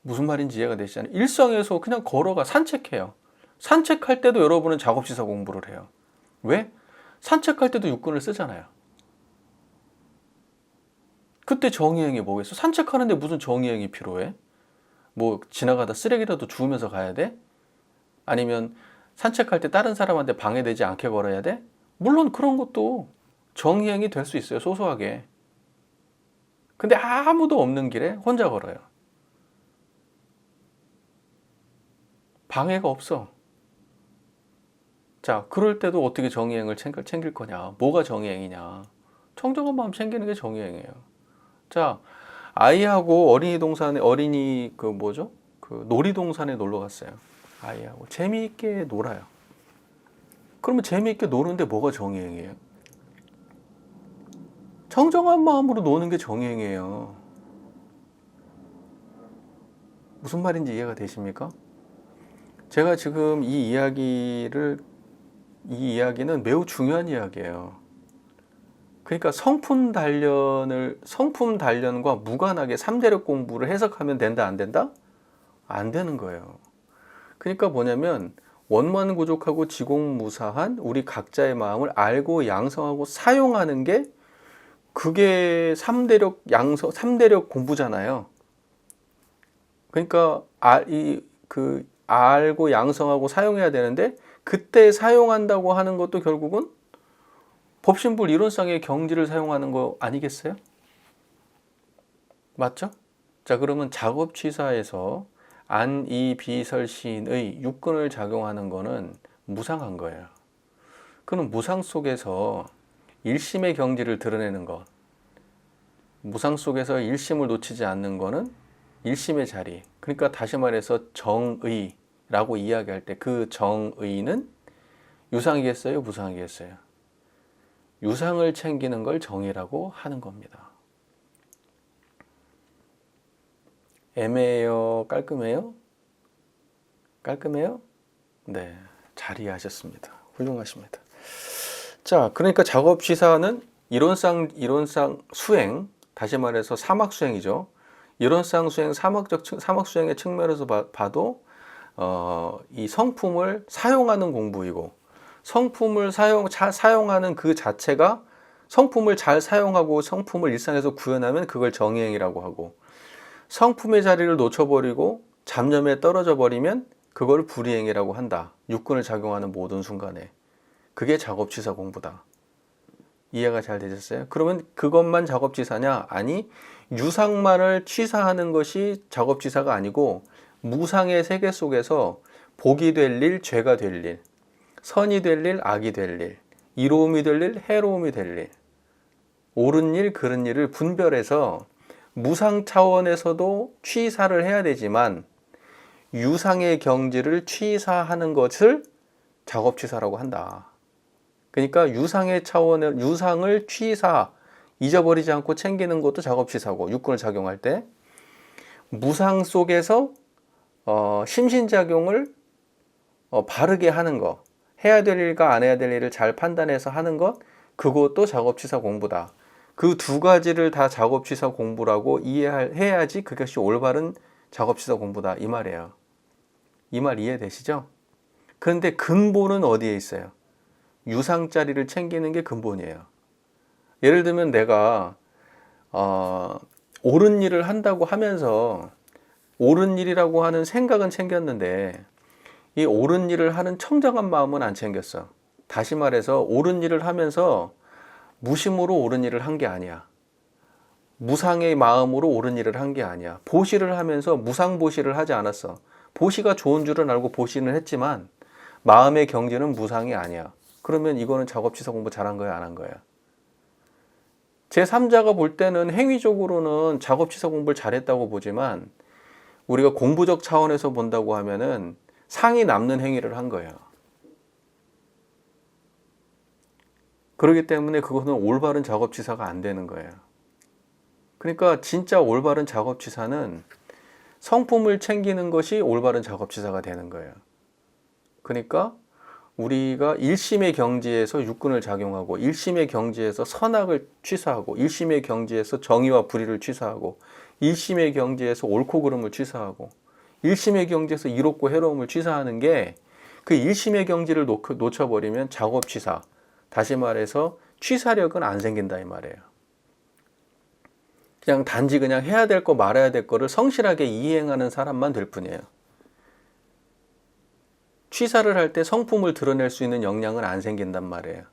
무슨 말인지 이해가 되시잖아요. 일상에서 그냥 걸어가 산책해요. 산책할 때도 여러분은 작업치사 공부를 해요. 왜? 산책할 때도 육군을 쓰잖아요. 그때 정의행이 뭐겠어? 산책하는데 무슨 정의행이 필요해? 뭐 지나가다 쓰레기라도 주우면서 가야 돼? 아니면 산책할 때 다른 사람한테 방해되지 않게 걸어야 돼? 물론 그런 것도 정의행이 될 수 있어요. 소소하게. 근데 아무도 없는 길에 혼자 걸어요. 방해가 없어. 자, 그럴 때도 어떻게 정의행을 챙길 거냐? 뭐가 정의행이냐? 청정한 마음 챙기는 게 정의행이에요. 자, 아이하고 어린이 그 놀이동산에 놀러 갔어요. 아이하고 재미있게 놀아요. 그러면 재미있게 노는데 뭐가 정의행이에요? 청정한 마음으로 노는 게 정의행이에요. 무슨 말인지 이해가 되십니까? 제가 지금 이 이야기는 매우 중요한 이야기예요. 그러니까 성품 단련과 무관하게 3대력 공부를 해석하면 된다, 안 된다? 안 되는 거예요. 그러니까 뭐냐면 원만구족하고 지공무사한 우리 각자의 마음을 알고 양성하고 사용하는 게, 그게 3대력 공부잖아요. 그러니까 알고 양성하고 사용해야 되는데, 그때 사용한다고 하는 것도 결국은 법신불 이론상의 경지를 사용하는 거 아니겠어요? 맞죠? 자, 그러면 작업치사에서 안이비설신의 육근을 작용하는 거는 무상한 거예요. 그럼 무상 속에서 일심의 경지를 드러내는 것, 무상 속에서 일심을 놓치지 않는 거는 일심의 자리. 그러니까 다시 말해서 정의라고 이야기할 때 그 정의는 유상이겠어요? 무상이겠어요? 유상을 챙기는 걸 정의라고 하는 겁니다. 애매해요? 깔끔해요? 깔끔해요? 네, 잘 이해하셨습니다. 훌륭하십니다. 자, 그러니까 작업치사는 이론상 수행, 다시 말해서 사막 수행이죠. 이론상 수행, 사막 수행의 측면에서 봐도 이 성품을 사용하는 공부이고, 성품을 잘 사용하는 그 자체가, 성품을 잘 사용하고 성품을 일상에서 구현하면 그걸 정의행이라고 하고, 성품의 자리를 놓쳐버리고 잡념에 떨어져 버리면 그걸 불이행이라고 한다. 육근을 작용하는 모든 순간에. 그게 작업치사 공부다. 이해가 잘 되셨어요? 그러면 그것만 작업치사냐? 아니, 유상만을 치사하는 것이 작업치사가 아니고, 무상의 세계 속에서 복이 될 일, 죄가 될 일, 선이 될 일, 악이 될 일, 이로움이 될 일, 해로움이 될 일, 옳은 일, 그른 일을 분별해서 무상 차원에서도 취사를 해야 되지만 유상의 경지를 취사하는 것을 작업치사라고 한다. 그러니까 유상의 차원을, 유상을 잊어버리지 않고 챙기는 것도 작업치사고, 육근을 작용할 때 무상 속에서 심신작용을 바르게 하는 것, 해야 될 일과 안 해야 될 일을 잘 판단해서 하는 것, 그것도 작업치사 공부다. 그 두 가지를 다 작업치사 공부라고 이해해야지 그것이 올바른 작업치사 공부다, 이 말이에요. 이 말 이해되시죠? 그런데 근본은 어디에 있어요? 유상자리를 챙기는 게 근본이에요. 예를 들면 내가 옳은 일을 한다고 하면서 옳은 일이라고 하는 생각은 챙겼는데, 이 옳은 일을 하는 청정한 마음은 안 챙겼어. 다시 말해서 옳은 일을 하면서 무심으로 옳은 일을 한 게 아니야. 무상의 마음으로 옳은 일을 한 게 아니야. 보시를 하면서 무상보시를 하지 않았어. 보시가 좋은 줄은 알고 보시는 했지만 마음의 경지는 무상이 아니야. 그러면 이거는 작업치사 공부 잘한 거야, 안 한 거야? 제3자가 볼 때는 행위적으로는 작업치사 공부를 잘했다고 보지만 우리가 공부적 차원에서 본다고 하면은 상이 남는 행위를 한 거예요. 그렇기 때문에 그것은 올바른 작업치사가 안 되는 거예요. 그러니까 진짜 올바른 작업치사는 성품을 챙기는 것이 올바른 작업치사가 되는 거예요. 그러니까 우리가 1심의 경지에서 육군을 작용하고 1심의 경지에서 선악을 취사하고 1심의 경지에서 정의와 불의를 취사하고 1심의 경지에서 옳고 그름을 취사하고 1심의 경지에서 이롭고 해로움을 취사하는 게 그 1심의 경지를 놓쳐버리면 작업치사, 다시 말해서 취사력은 안 생긴다 이 말이에요. 그냥 단지 그냥 해야 될 거 말아야 될 거를 성실하게 이행하는 사람만 될 뿐이에요. 취사를 할 때 성품을 드러낼 수 있는 역량은 안 생긴단 말이에요.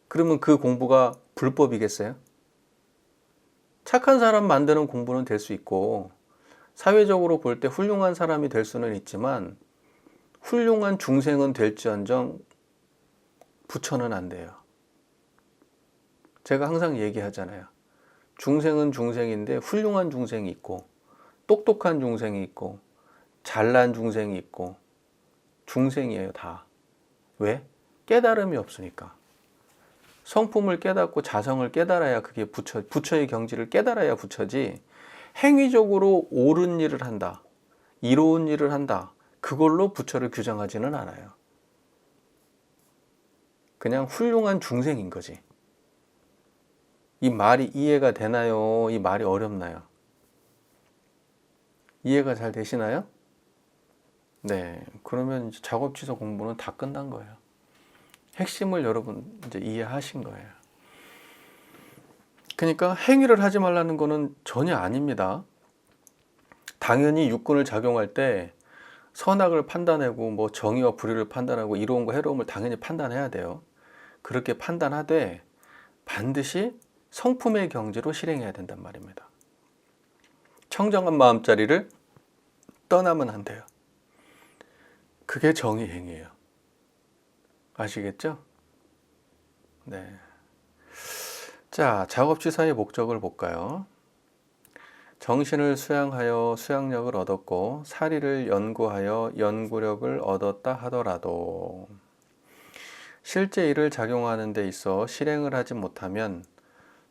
그러면 그 공부가 불법이겠어요? 착한 사람 만드는 공부는 될 수 있고 사회적으로 볼 때 훌륭한 사람이 될 수는 있지만 훌륭한 중생은 될지언정 부처는 안 돼요. 제가 항상 얘기하잖아요. 중생은 중생인데 훌륭한 중생이 있고 똑똑한 중생이 있고 잘난 중생이 있고 중생이에요 다. 왜? 깨달음이 없으니까. 성품을 깨닫고 자성을 깨달아야 그게 부처의 경지를 깨달아야 부처지. 행위적으로 옳은 일을 한다, 이로운 일을 한다, 그걸로 부처를 규정하지는 않아요. 그냥 훌륭한 중생인 거지. 이 말이 이해가 되나요? 이 말이 어렵나요? 이해가 잘 되시나요? 네, 그러면 이제 작업취소 공부는 다 끝난 거예요. 핵심을 여러분 이제 이해하신 거예요. 그러니까 행위를 하지 말라는 거는 전혀 아닙니다. 당연히 육군을 작용할 때 선악을 판단하고 뭐 정의와 불의를 판단하고 이로움과 해로움을 당연히 판단해야 돼요. 그렇게 판단하되 반드시 성품의 경지로 실행해야 된단 말입니다. 청정한 마음자리를 떠나면 안 돼요. 그게 정의 행위예요. 아시겠죠? 네. 자, 작업치사의 목적을 볼까요? 정신을 수양하여 수양력을 얻었고 사리를 연구하여 연구력을 얻었다 하더라도 실제 일을 작용하는 데 있어 실행을 하지 못하면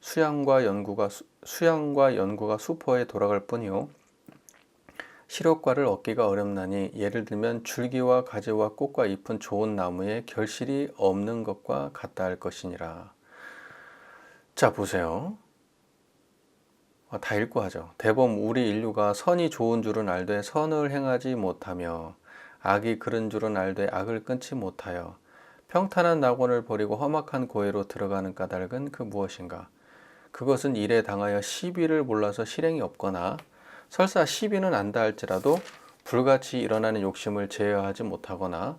수양과 연구가 수포에 돌아갈 뿐이요 실효과를 얻기가 어렵나니 예를 들면 줄기와 가지와 꽃과 잎은 좋은 나무에 결실이 없는 것과 같다 할 것이니라. 자, 보세요. 다 읽고 하죠. 대범 우리 인류가 선이 좋은 줄은 알되 선을 행하지 못하며 악이 그른 줄은 알되 악을 끊지 못하여 평탄한 낙원을 버리고 험악한 고해로 들어가는 까닭은 그 무엇인가? 그것은 일에 당하여 시비를 몰라서 실행이 없거나 설사 시비는 안다 할지라도 불같이 일어나는 욕심을 제어하지 못하거나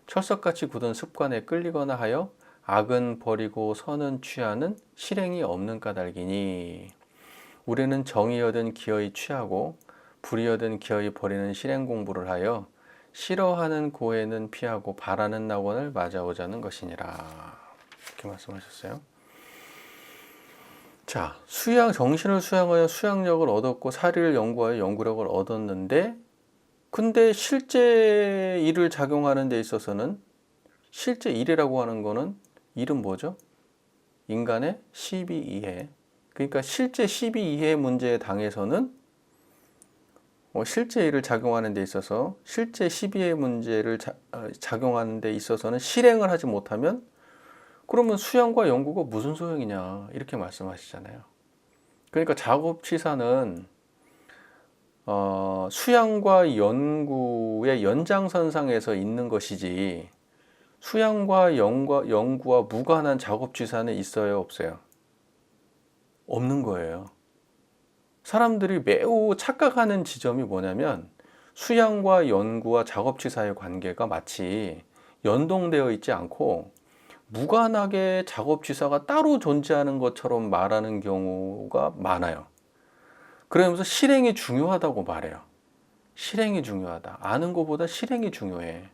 철석같이 굳은 습관에 끌리거나 하여 악은 버리고 선은 취하는 실행이 없는 까닭이니 우리는 정의여든 기어이 취하고 불의여든 기어이 버리는 실행 공부를 하여 싫어하는 고해는 피하고 바라는 낙원을 맞아오자는 것이니라. 이렇게 말씀하셨어요. 자, 정신을 수양하여 수양력을 얻었고 사리를 연구하여 연구력을 얻었는데 근데 실제 일을 작용하는 데 있어서는 실제 일이라고 하는 거는 일은 뭐죠? 인간의 시비이해. 그러니까 실제 시비이해 문제에 당해서는 실제 일을 작용하는 데 있어서 실제 시비의 문제를 작용하는 데 있어서는 실행을 하지 못하면 그러면 수양과 연구가 무슨 소용이냐 이렇게 말씀하시잖아요. 그러니까 작업치사는 수양과 연구의 연장선상에서 있는 것이지 수양과 연구와 무관한 작업치사는 있어요, 없어요? 없는 거예요. 사람들이 매우 착각하는 지점이 뭐냐면 수양과 연구와 작업치사의 관계가 마치 연동되어 있지 않고 무관하게 작업 취사가 따로 존재하는 것처럼 말하는 경우가 많아요. 그러면서 실행이 중요하다고 말해요. 실행이 중요하다. 아는 것보다 실행이 중요해.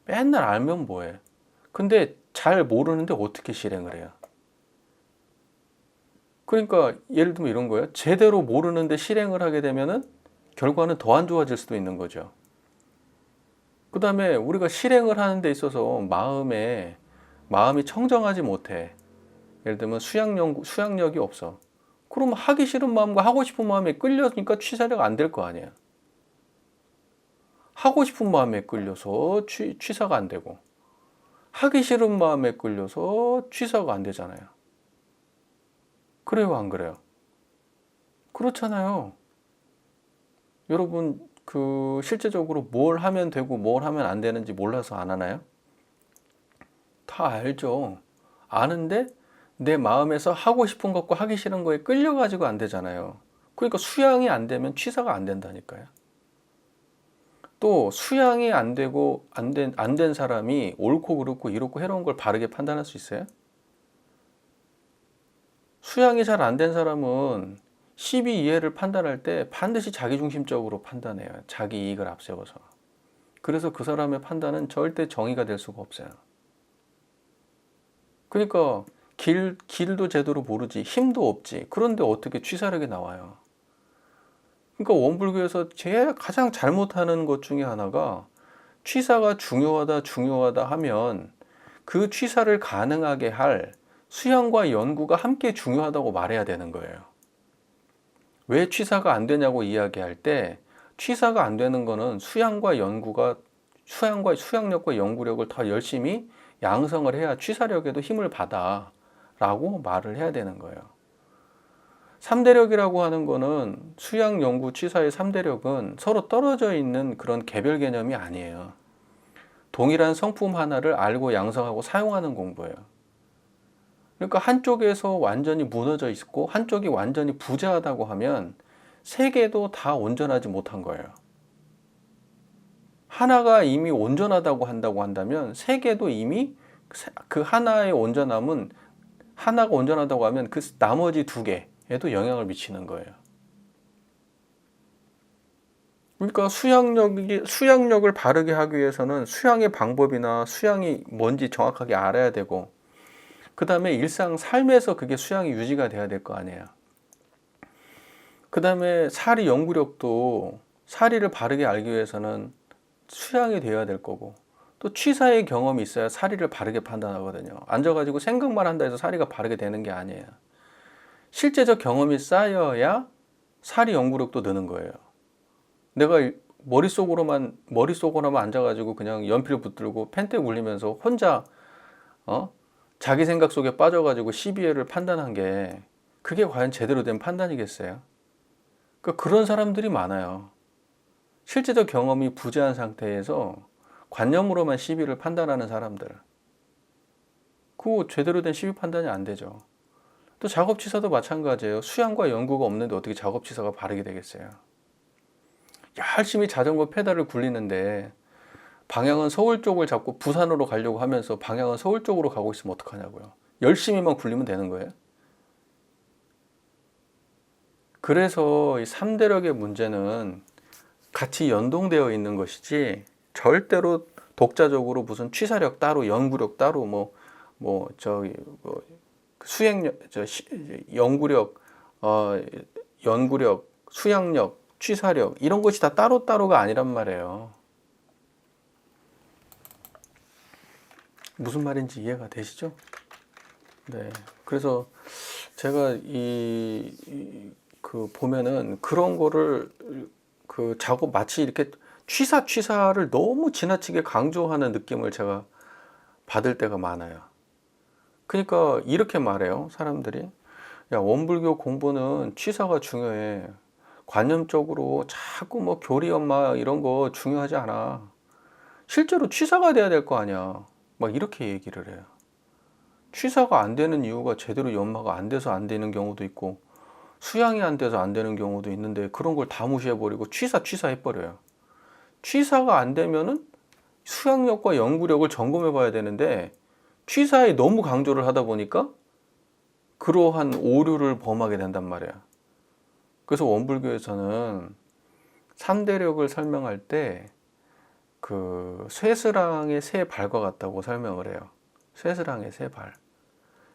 맨날 알면 뭐해. 근데 잘 모르는데 어떻게 실행을 해요? 그러니까 예를 들면 이런 거예요. 제대로 모르는데 실행을 하게 되면은 결과는 더 안 좋아질 수도 있는 거죠. 그 다음에 우리가 실행을 하는 데 있어서 마음이 청정하지 못해. 예를 들면 수양력이 없어. 그럼 하기 싫은 마음과 하고 싶은 마음에 끌려니까 취사가 안 될 거 아니야. 하고 싶은 마음에 끌려서 취사가 안 되고, 하기 싫은 마음에 끌려서 취사가 안 되잖아요. 그래요, 안 그래요? 그렇잖아요. 여러분, 실제적으로 뭘 하면 되고 뭘 하면 안 되는지 몰라서 안 하나요? 다 알죠. 아는데 내 마음에서 하고 싶은 것과 하기 싫은 거에 끌려가지고 안 되잖아요. 그러니까 수양이 안 되면 취사가 안 된다니까요. 또 수양이 안 되고 안 된 사람이 옳고 그렇고 이렇고 해로운 걸 바르게 판단할 수 있어요? 수양이 잘 안 된 사람은 12이해를 판단할 때 반드시 자기중심적으로 판단해요. 자기 이익을 앞세워서. 그래서 그 사람의 판단은 절대 정의가 될 수가 없어요. 그러니까 길도 제대로 모르지, 힘도 없지. 그런데 어떻게 취사력이 나와요? 그러니까 원불교에서 제일 가장 잘못하는 것 중에 하나가 취사가 중요하다 하면 그 취사를 가능하게 할 수양과 연구가 함께 중요하다고 말해야 되는 거예요. 왜 취사가 안 되냐고 이야기할 때 취사가 안 되는 거는 수양력과 연구력을 더 열심히 양성을 해야 취사력에도 힘을 받아 라고 말을 해야 되는 거예요. 3대력이라고 하는 거는 수양, 연구, 취사의 3대력은 서로 떨어져 있는 그런 개별 개념이 아니에요. 동일한 성품 하나를 알고 양성하고 사용하는 공부예요. 그러니까 한쪽에서 완전히 무너져 있고 한쪽이 완전히 부재하다고 하면 세 개도 다 온전하지 못한 거예요. 하나가 이미 온전하다고 한다면 세 개도 이미 그 하나의 온전함은 하나가 온전하다고 하면 그 나머지 두 개에도 영향을 미치는 거예요. 그러니까 수양력을 바르게 하기 위해서는 수양의 방법이나 수양이 뭔지 정확하게 알아야 되고, 그 다음에 일상 삶에서 그게 수양이 유지가 돼야 될 거 아니에요. 그 다음에 사리 연구력도 사리를 바르게 알기 위해서는 수양이 되어야 될 거고, 또 취사의 경험이 있어야 사리를 바르게 판단하거든요. 앉아가지고 생각만 한다 해서 사리가 바르게 되는 게 아니에요. 실제적 경험이 쌓여야 사리 연구력도 느는 거예요. 내가 머릿속으로만 앉아가지고 그냥 연필 붙들고 펜대 굴리면서 혼자 자기 생각 속에 빠져가지고 12회를 판단한 게 그게 과연 제대로 된 판단이겠어요? 그러니까 그런 사람들이 많아요. 실제적 경험이 부재한 상태에서 관념으로만 시비를 판단하는 사람들. 그거 제대로 된 시비 판단이 안 되죠. 또 작업치사도 마찬가지예요. 수양과 연구가 없는데 어떻게 작업치사가 바르게 되겠어요? 열심히 자전거 페달을 굴리는데 방향은 서울 쪽을 잡고 부산으로 가려고 하면서 방향은 서울 쪽으로 가고 있으면 어떡하냐고요. 열심히만 굴리면 되는 거예요. 그래서 이 3대력의 문제는 같이 연동되어 있는 것이지 절대로 독자적으로 무슨 취사력 따로 연구력 따로 수행력, 연구력, 수양력, 취사력 이런 것이 다 따로따로가 아니란 말이에요. 무슨 말인지 이해가 되시죠? 네. 그래서 제가 보면은 그런 거를 작업 마치 이렇게 취사를 너무 지나치게 강조하는 느낌을 제가 받을 때가 많아요. 그러니까 이렇게 말해요, 사람들이. 야, 원불교 공부는 취사가 중요해. 관념적으로 자꾸 교리엄마 이런 거 중요하지 않아. 실제로 취사가 돼야 될 거 아니야. 막 이렇게 얘기를 해요. 취사가 안 되는 이유가 제대로 연마가 안 돼서 안 되는 경우도 있고 수양이 안 돼서 안 되는 경우도 있는데 그런 걸 다 무시해버리고 취사 해버려요. 취사가 안 되면은 수양력과 연구력을 점검해 봐야 되는데 취사에 너무 강조를 하다 보니까 그러한 오류를 범하게 된단 말이야. 그래서 원불교에서는 3대력을 설명할 때 그 쇠스랑의 세 발과 같다고 설명을 해요. 쇠스랑의 세 발.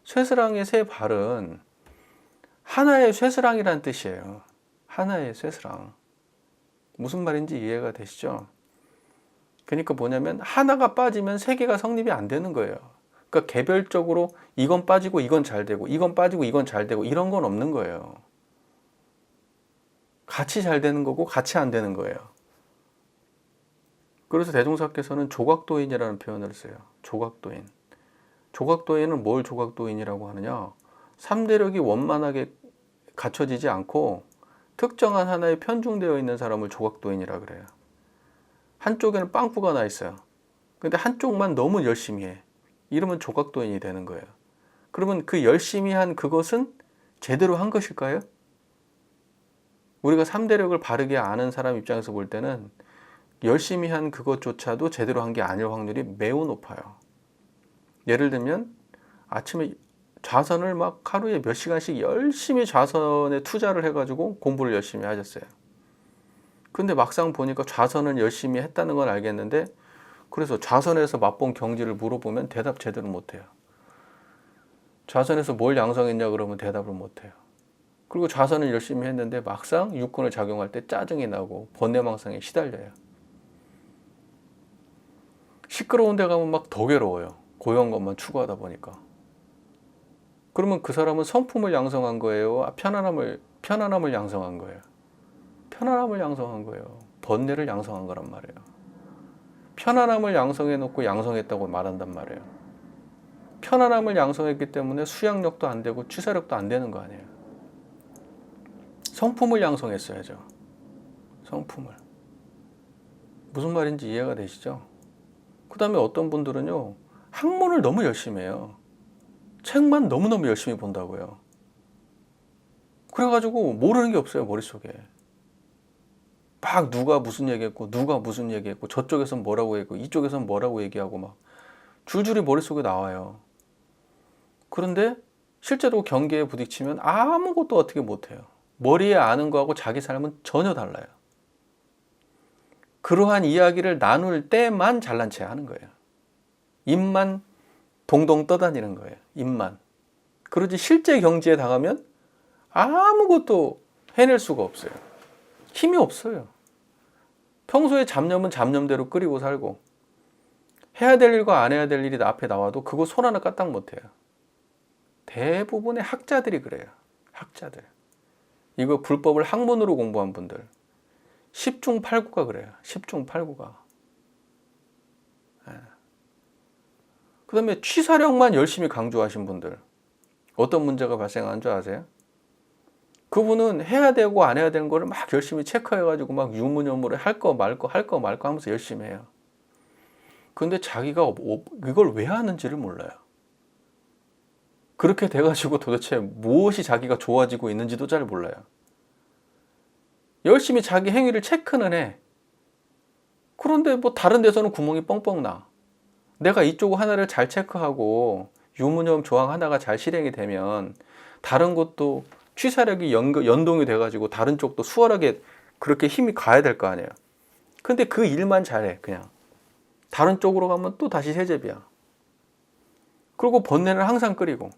쇠스랑의 세 발은 하나의 쇠스랑이란 뜻이에요. 하나의 쇠스랑. 무슨 말인지 이해가 되시죠? 그러니까 뭐냐면 하나가 빠지면 세 개가 성립이 안 되는 거예요. 그러니까 개별적으로 이건 빠지고 이건 잘 되고 이건 빠지고 이건 잘 되고 이런 건 없는 거예요. 같이 잘 되는 거고 같이 안 되는 거예요. 그래서 대종사께서는 조각도인이라는 표현을 써요. 조각도인. 조각도인은 뭘 조각도인이라고 하느냐? 3대력이 원만하게 갖춰지지 않고 특정한 하나에 편중되어 있는 사람을 조각도인이라 그래요. 한쪽에는 빵꾸가 나 있어요. 근데 한쪽만 너무 열심히 해. 이러면 조각도인이 되는 거예요. 그러면 그 열심히 한 그것은 제대로 한 것일까요? 우리가 3대력을 바르게 아는 사람 입장에서 볼 때는 열심히 한 그것조차도 제대로 한 게 아닐 확률이 매우 높아요. 예를 들면 아침에 좌선을 막 하루에 몇 시간씩 열심히 좌선에 투자를 해가지고 공부를 열심히 하셨어요. 근데 막상 보니까 좌선은 열심히 했다는 건 알겠는데 그래서 좌선에서 맛본 경지를 물어보면 대답 제대로 못해요. 좌선에서 뭘 양성했냐 그러면 대답을 못해요. 그리고 좌선은 열심히 했는데 막상 육군을 작용할 때 짜증이 나고 번뇌망상에 시달려요. 시끄러운 데 가면 막 더 괴로워요. 고요한 것만 추구하다 보니까. 그러면 그 사람은 성품을 양성한 거예요? 편안함을 양성한 거예요? 편안함을 양성한 거예요. 번뇌를 양성한 거란 말이에요. 편안함을 양성해 놓고 양성했다고 말한단 말이에요. 편안함을 양성했기 때문에 수양력도 안 되고 취사력도 안 되는 거 아니에요. 성품을 양성했어야죠. 성품을. 무슨 말인지 이해가 되시죠? 그 다음에 어떤 분들은요, 학문을 너무 열심히 해요. 책만 너무너무 열심히 본다고요. 그래가지고 모르는 게 없어요, 머릿속에. 막 누가 무슨 얘기했고 누가 무슨 얘기했고 저쪽에선 뭐라고 했고 이쪽에선 뭐라고 얘기하고 막 줄줄이 머릿속에 나와요. 그런데 실제로 경계에 부딪히면 아무것도 어떻게 못해요. 머리에 아는 거하고 자기 삶은 전혀 달라요. 그러한 이야기를 나눌 때만 잘난 체 하는 거예요. 입만 동동 떠다니는 거예요. 입만. 그러지 실제 경지에 당하면 아무것도 해낼 수가 없어요. 힘이 없어요. 평소에 잡념은 잡념대로 끓이고 살고 해야 될 일과 안 해야 될 일이 앞에 나와도 그거 손 하나 까딱 못해요. 대부분의 학자들이 그래요. 학자들. 이거 불법을 학문으로 공부한 분들 10중 8구가 그래요. 10중 8구가. 그 다음에 취사력만 열심히 강조하신 분들 어떤 문제가 발생하는 줄 아세요? 그분은 해야 되고 안 해야 되는 거를 막 열심히 체크해가지고 막 유무녀무를 할 거 말거 하면서 열심히 해요. 근데 자기가 이걸 왜 하는지를 몰라요. 그렇게 돼가지고 도대체 무엇이 자기가 좋아지고 있는지도 잘 몰라요. 열심히 자기 행위를 체크는 해. 그런데 뭐 다른 데서는 구멍이 뻥뻥 나. 내가 이쪽 하나를 잘 체크하고 유무념 조항 하나가 잘 실행이 되면 다른 것도 취사력이 연동이 돼가지고 다른 쪽도 수월하게 그렇게 힘이 가야 될 거 아니에요. 근데 그 일만 잘해 그냥. 다른 쪽으로 가면 또 다시 세제비야. 그리고 번뇌는 항상 끓이고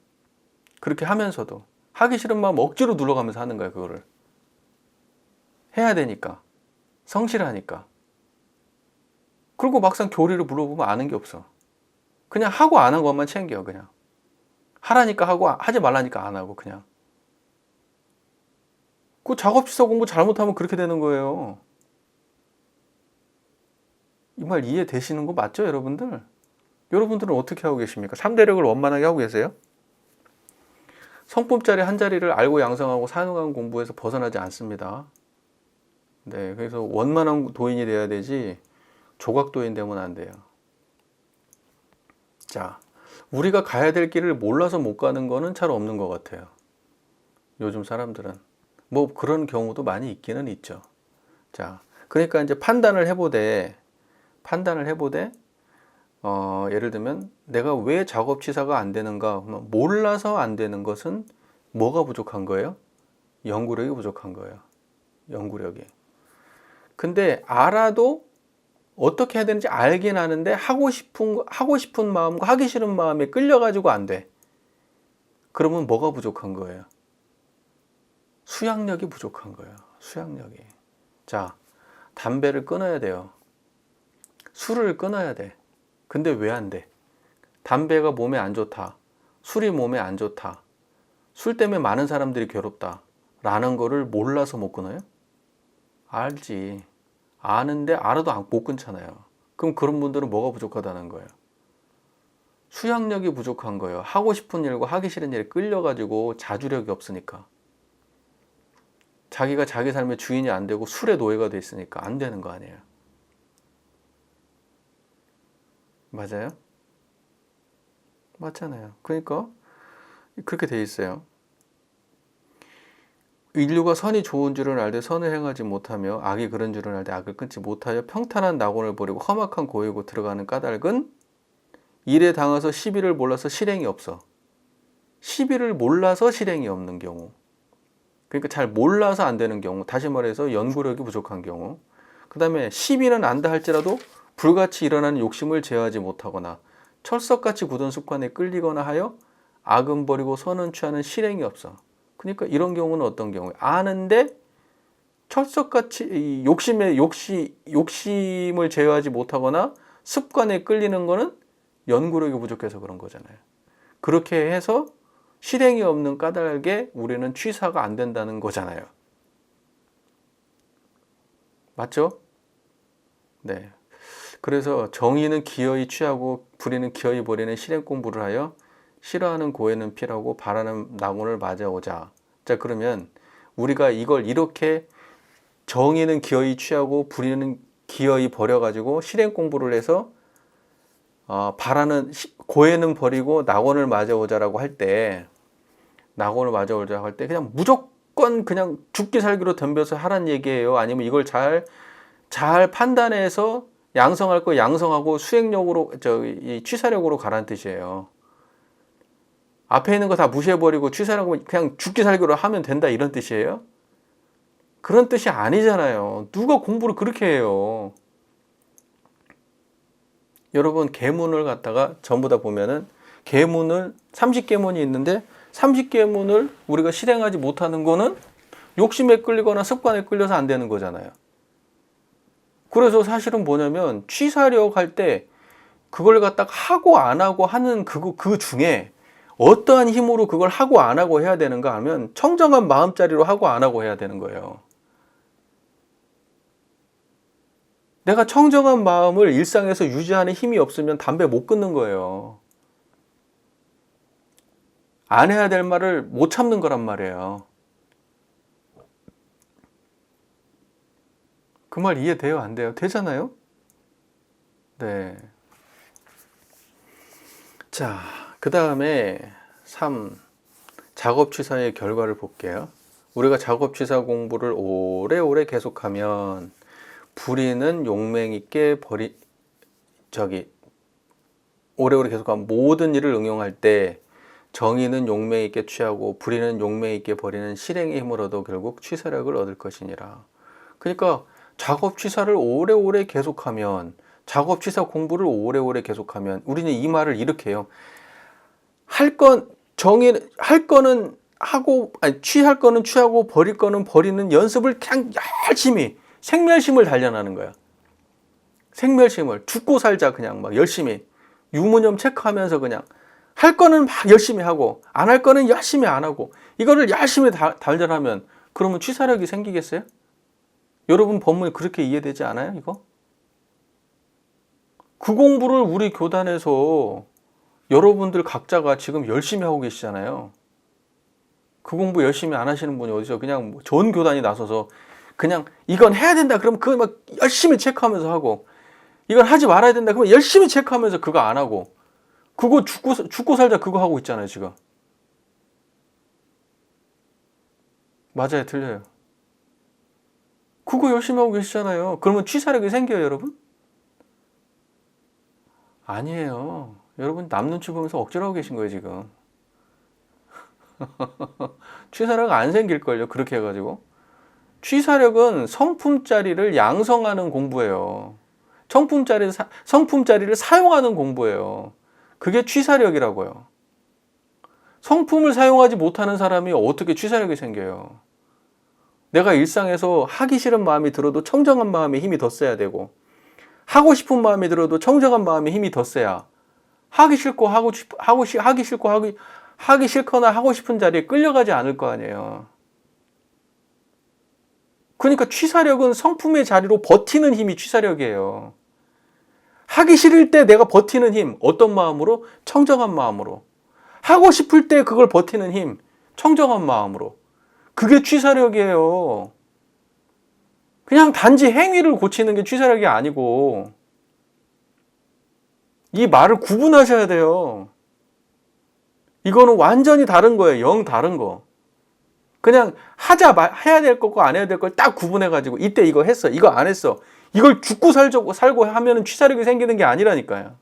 그렇게 하면서도 하기 싫은 마음 억지로 눌러가면서 하는 거야. 그거를 해야 되니까 성실하니까. 그리고 막상 교리를 물어보면 아는 게 없어. 그냥 하고 안 한 것만 챙겨. 그냥 하라니까 하고 하지 말라니까 안 하고 그냥. 그 작업지사 공부 잘못하면 그렇게 되는 거예요. 이 말 이해되시는 거 맞죠, 여러분들? 여러분들은 어떻게 하고 계십니까? 3대력을 원만하게 하고 계세요? 성품짜리 한 자리를 알고 양성하고 사용한 공부에서 벗어나지 않습니다. 네, 그래서 원만한 도인이 돼야 되지 조각도인 되면 안 돼요. 자, 우리가 가야 될 길을 몰라서 못 가는 거는 잘 없는 것 같아요. 요즘 사람들은. 뭐 그런 경우도 많이 있기는 있죠. 자, 그러니까 이제 판단을 해보되 예를 들면 내가 왜 작업 취사가 안 되는가? 몰라서 안 되는 것은 뭐가 부족한 거예요? 연구력이 부족한 거예요. 연구력이. 근데 알아도 어떻게 해야 되는지 알긴 하는데 하고 싶은 마음과 하기 싫은 마음에 끌려가지고 안 돼. 그러면 뭐가 부족한 거예요? 수양력이 부족한 거예요. 수양력이. 자, 담배를 끊어야 돼요. 술을 끊어야 돼. 근데 왜 안 돼? 담배가 몸에 안 좋다. 술이 몸에 안 좋다. 술 때문에 많은 사람들이 괴롭다. 라는 거를 몰라서 못 끊어요? 알지. 아는데 알아도 못 끊잖아요. 그럼 그런 분들은 뭐가 부족하다는 거예요? 수양력이 부족한 거예요. 하고 싶은 일과 하기 싫은 일에 끌려가지고 자주력이 없으니까. 자기가 자기 삶의 주인이 안 되고 술의 노예가 돼 있으니까 안 되는 거 아니에요. 맞아요? 맞잖아요. 그러니까 그렇게 돼 있어요. 인류가 선이 좋은 줄을 알되 선을 행하지 못하며 악이 그런 줄을 알되 악을 끊지 못하여 평탄한 낙원을 버리고 험악한 고이고 들어가는 까닭은 일에 당해서 시비를 몰라서 실행이 없어. 시비를 몰라서 실행이 없는 경우. 그러니까 잘 몰라서 안 되는 경우. 다시 말해서 연구력이 부족한 경우. 그 다음에 시비는 안다 할지라도 불같이 일어나는 욕심을 제어하지 못하거나 철석같이 굳은 습관에 끌리거나 하여 악은 버리고 선은 취하는 실행이 없어. 그러니까 이런 경우는 어떤 경우에 아는데 철석같이 욕심을 제어하지 못하거나 습관에 끌리는 거는 연구력이 부족해서 그런 거잖아요. 그렇게 해서 실행이 없는 까닭에 우리는 취사가 안 된다는 거잖아요. 맞죠? 네. 그래서 정의는 기어이 취하고 불의는 기어이 버리는 실행 공부를 하여 싫어하는 고해는 피라고 바라는 낙원을 맞아오자. 자, 그러면 우리가 이걸 이렇게 정의는 기어이 취하고 불의는 기어이 버려가지고 실행 공부를 해서 바라는 고해는 버리고 낙원을 맞아오자라고 할 때, 낙원을 맞아오자 할 때 그냥 무조건 그냥 죽기 살기로 덤벼서 하란 얘기예요? 아니면 이걸 잘 판단해서 양성할 거 양성하고 수행력으로 이 취사력으로 가라는 뜻이에요. 앞에 있는 거 다 무시해버리고 취사력은 그냥 죽기 살기로 하면 된다 이런 뜻이에요? 그런 뜻이 아니잖아요. 누가 공부를 그렇게 해요? 여러분 계문을 갖다가 전부 다 보면은 계문을 30계문이 있는데 30계문을 우리가 실행하지 못하는 거는 욕심에 끌리거나 습관에 끌려서 안 되는 거잖아요. 그래서 사실은 뭐냐면 취사력 할 때 그걸 갖다가 하고 안 하고 하는 그 중에 어떠한 힘으로 그걸 하고 안 하고 해야 되는가 하면 청정한 마음자리로 하고 안 하고 해야 되는 거예요. 내가 청정한 마음을 일상에서 유지하는 힘이 없으면 담배 못 끊는 거예요. 안 해야 될 말을 못 참는 거란 말이에요. 그 말 이해돼요? 안 돼요? 되잖아요? 네. 자, 그 다음에 3. 작업 취사의 결과를 볼게요. 우리가 작업 취사 공부를 오래오래 계속하면 불의는 용맹 있게 오래오래 계속하면 모든 일을 응용할 때 정의는 용맹 있게 취하고 불의는 용맹 있게 버리는 실행의 힘을 얻어 결국 취사력을 얻을 것이니라. 그러니까 작업 취사를 오래오래 계속하면 작업 취사 공부를 오래오래 계속하면 우리는 이 말을 이렇게 해요. 할 거는 하고 취할 거는 취하고 버릴 거는 버리는 연습을 그냥 열심히 생멸심을 단련하는 거야. 생멸심을 죽고 살자 그냥 막 열심히 유무념 체크하면서 그냥 할 거는 막 열심히 하고 안 할 거는 열심히 안 하고 이거를 열심히 단련하면 그러면 취사력이 생기겠어요? 여러분 법문 그렇게 이해되지 않아요? 이거? 그 공부를 우리 교단에서 여러분들 각자가 지금 열심히 하고 계시잖아요. 그 공부 열심히 안 하시는 분이 어디서 그냥 전 교단이 나서서 그냥 이건 해야 된다 그러면 그거 막 열심히 체크하면서 하고 이건 하지 말아야 된다 그러면 열심히 체크하면서 그거 안 하고 그거 죽고 살자 그거 하고 있잖아요 지금. 맞아요, 틀려요? 그거 열심히 하고 계시잖아요. 그러면 취사력이 생겨요, 여러분? 아니에요. 여러분 남 눈치 보면서 억지로 하고 계신 거예요 지금. 취사력 안 생길걸요 그렇게 해가지고. 취사력은 성품짜리를 양성하는 공부예요. 성품짜리를 사용하는 공부예요. 그게 취사력이라고요. 성품을 사용하지 못하는 사람이 어떻게 취사력이 생겨요? 내가 일상에서 하기 싫은 마음이 들어도 청정한 마음에 힘이 더 세야 되고, 하고 싶은 마음이 들어도 청정한 마음에 힘이 더 세야, 하기 싫거나 하고 싶은 자리에 끌려가지 않을 거 아니에요. 그러니까 취사력은 성품의 자리로 버티는 힘이 취사력이에요. 하기 싫을 때 내가 버티는 힘, 어떤 마음으로? 청정한 마음으로. 하고 싶을 때 그걸 버티는 힘, 청정한 마음으로. 그게 취사력이에요. 그냥 단지 행위를 고치는 게 취사력이 아니고, 이 말을 구분하셔야 돼요. 이거는 완전히 다른 거예요. 영 다른 거. 그냥 해야 될 거고 안 해야 될 걸 딱 구분해가지고, 이때 이거 했어, 이거 안 했어. 이걸 죽고 살고 하면 취사력이 생기는 게 아니라니까요.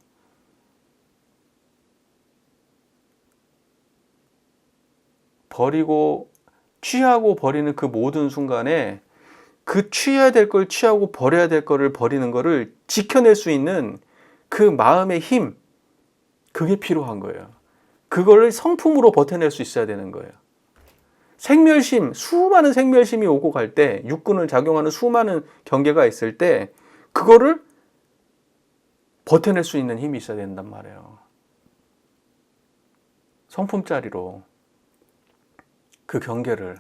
취하고 버리는 그 모든 순간에 그 취해야 될 걸 취하고 버려야 될 거를 버리는 거를 지켜낼 수 있는 그 마음의 힘, 그게 필요한 거예요. 그걸 성품으로 버텨낼 수 있어야 되는 거예요. 수많은 생멸심이 오고 갈 때, 육군을 작용하는 수많은 경계가 있을 때, 그거를 버텨낼 수 있는 힘이 있어야 된단 말이에요. 성품짜리로. 그 경계를.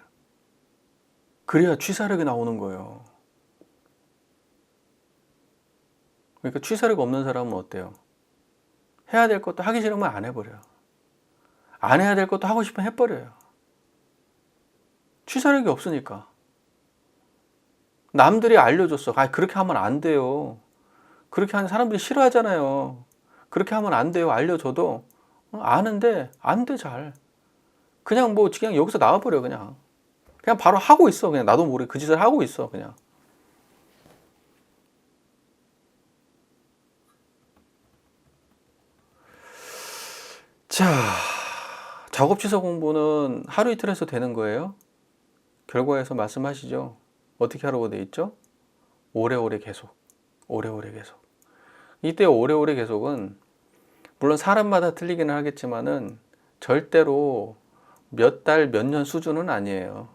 그래야 취사력이 나오는 거예요. 그러니까 취사력 없는 사람은 어때요? 해야 될 것도 하기 싫으면 안 해버려요. 안 해야 될 것도 하고 싶으면 해버려요. 취사력이 없으니까. 남들이 알려줬어. 그렇게 하면 안 돼요. 그렇게 하는 사람들이 싫어하잖아요. 그렇게 하면 안 돼요. 알려줘도 아는데 안 돼 잘. 그냥 여기서 나와버려 그냥 바로 하고 있어. 그냥 나도 모르게 그 짓을 하고 있어 그냥. 자, 작업 취소 공부는 하루 이틀 해서 되는 거예요? 결과에서 말씀하시죠. 어떻게 하라고 돼 있죠? 오래오래 계속. 오래오래 계속. 이때 오래오래 계속은 물론 사람마다 틀리기는 하겠지만은 절대로 몇 달, 몇 년 수준은 아니에요.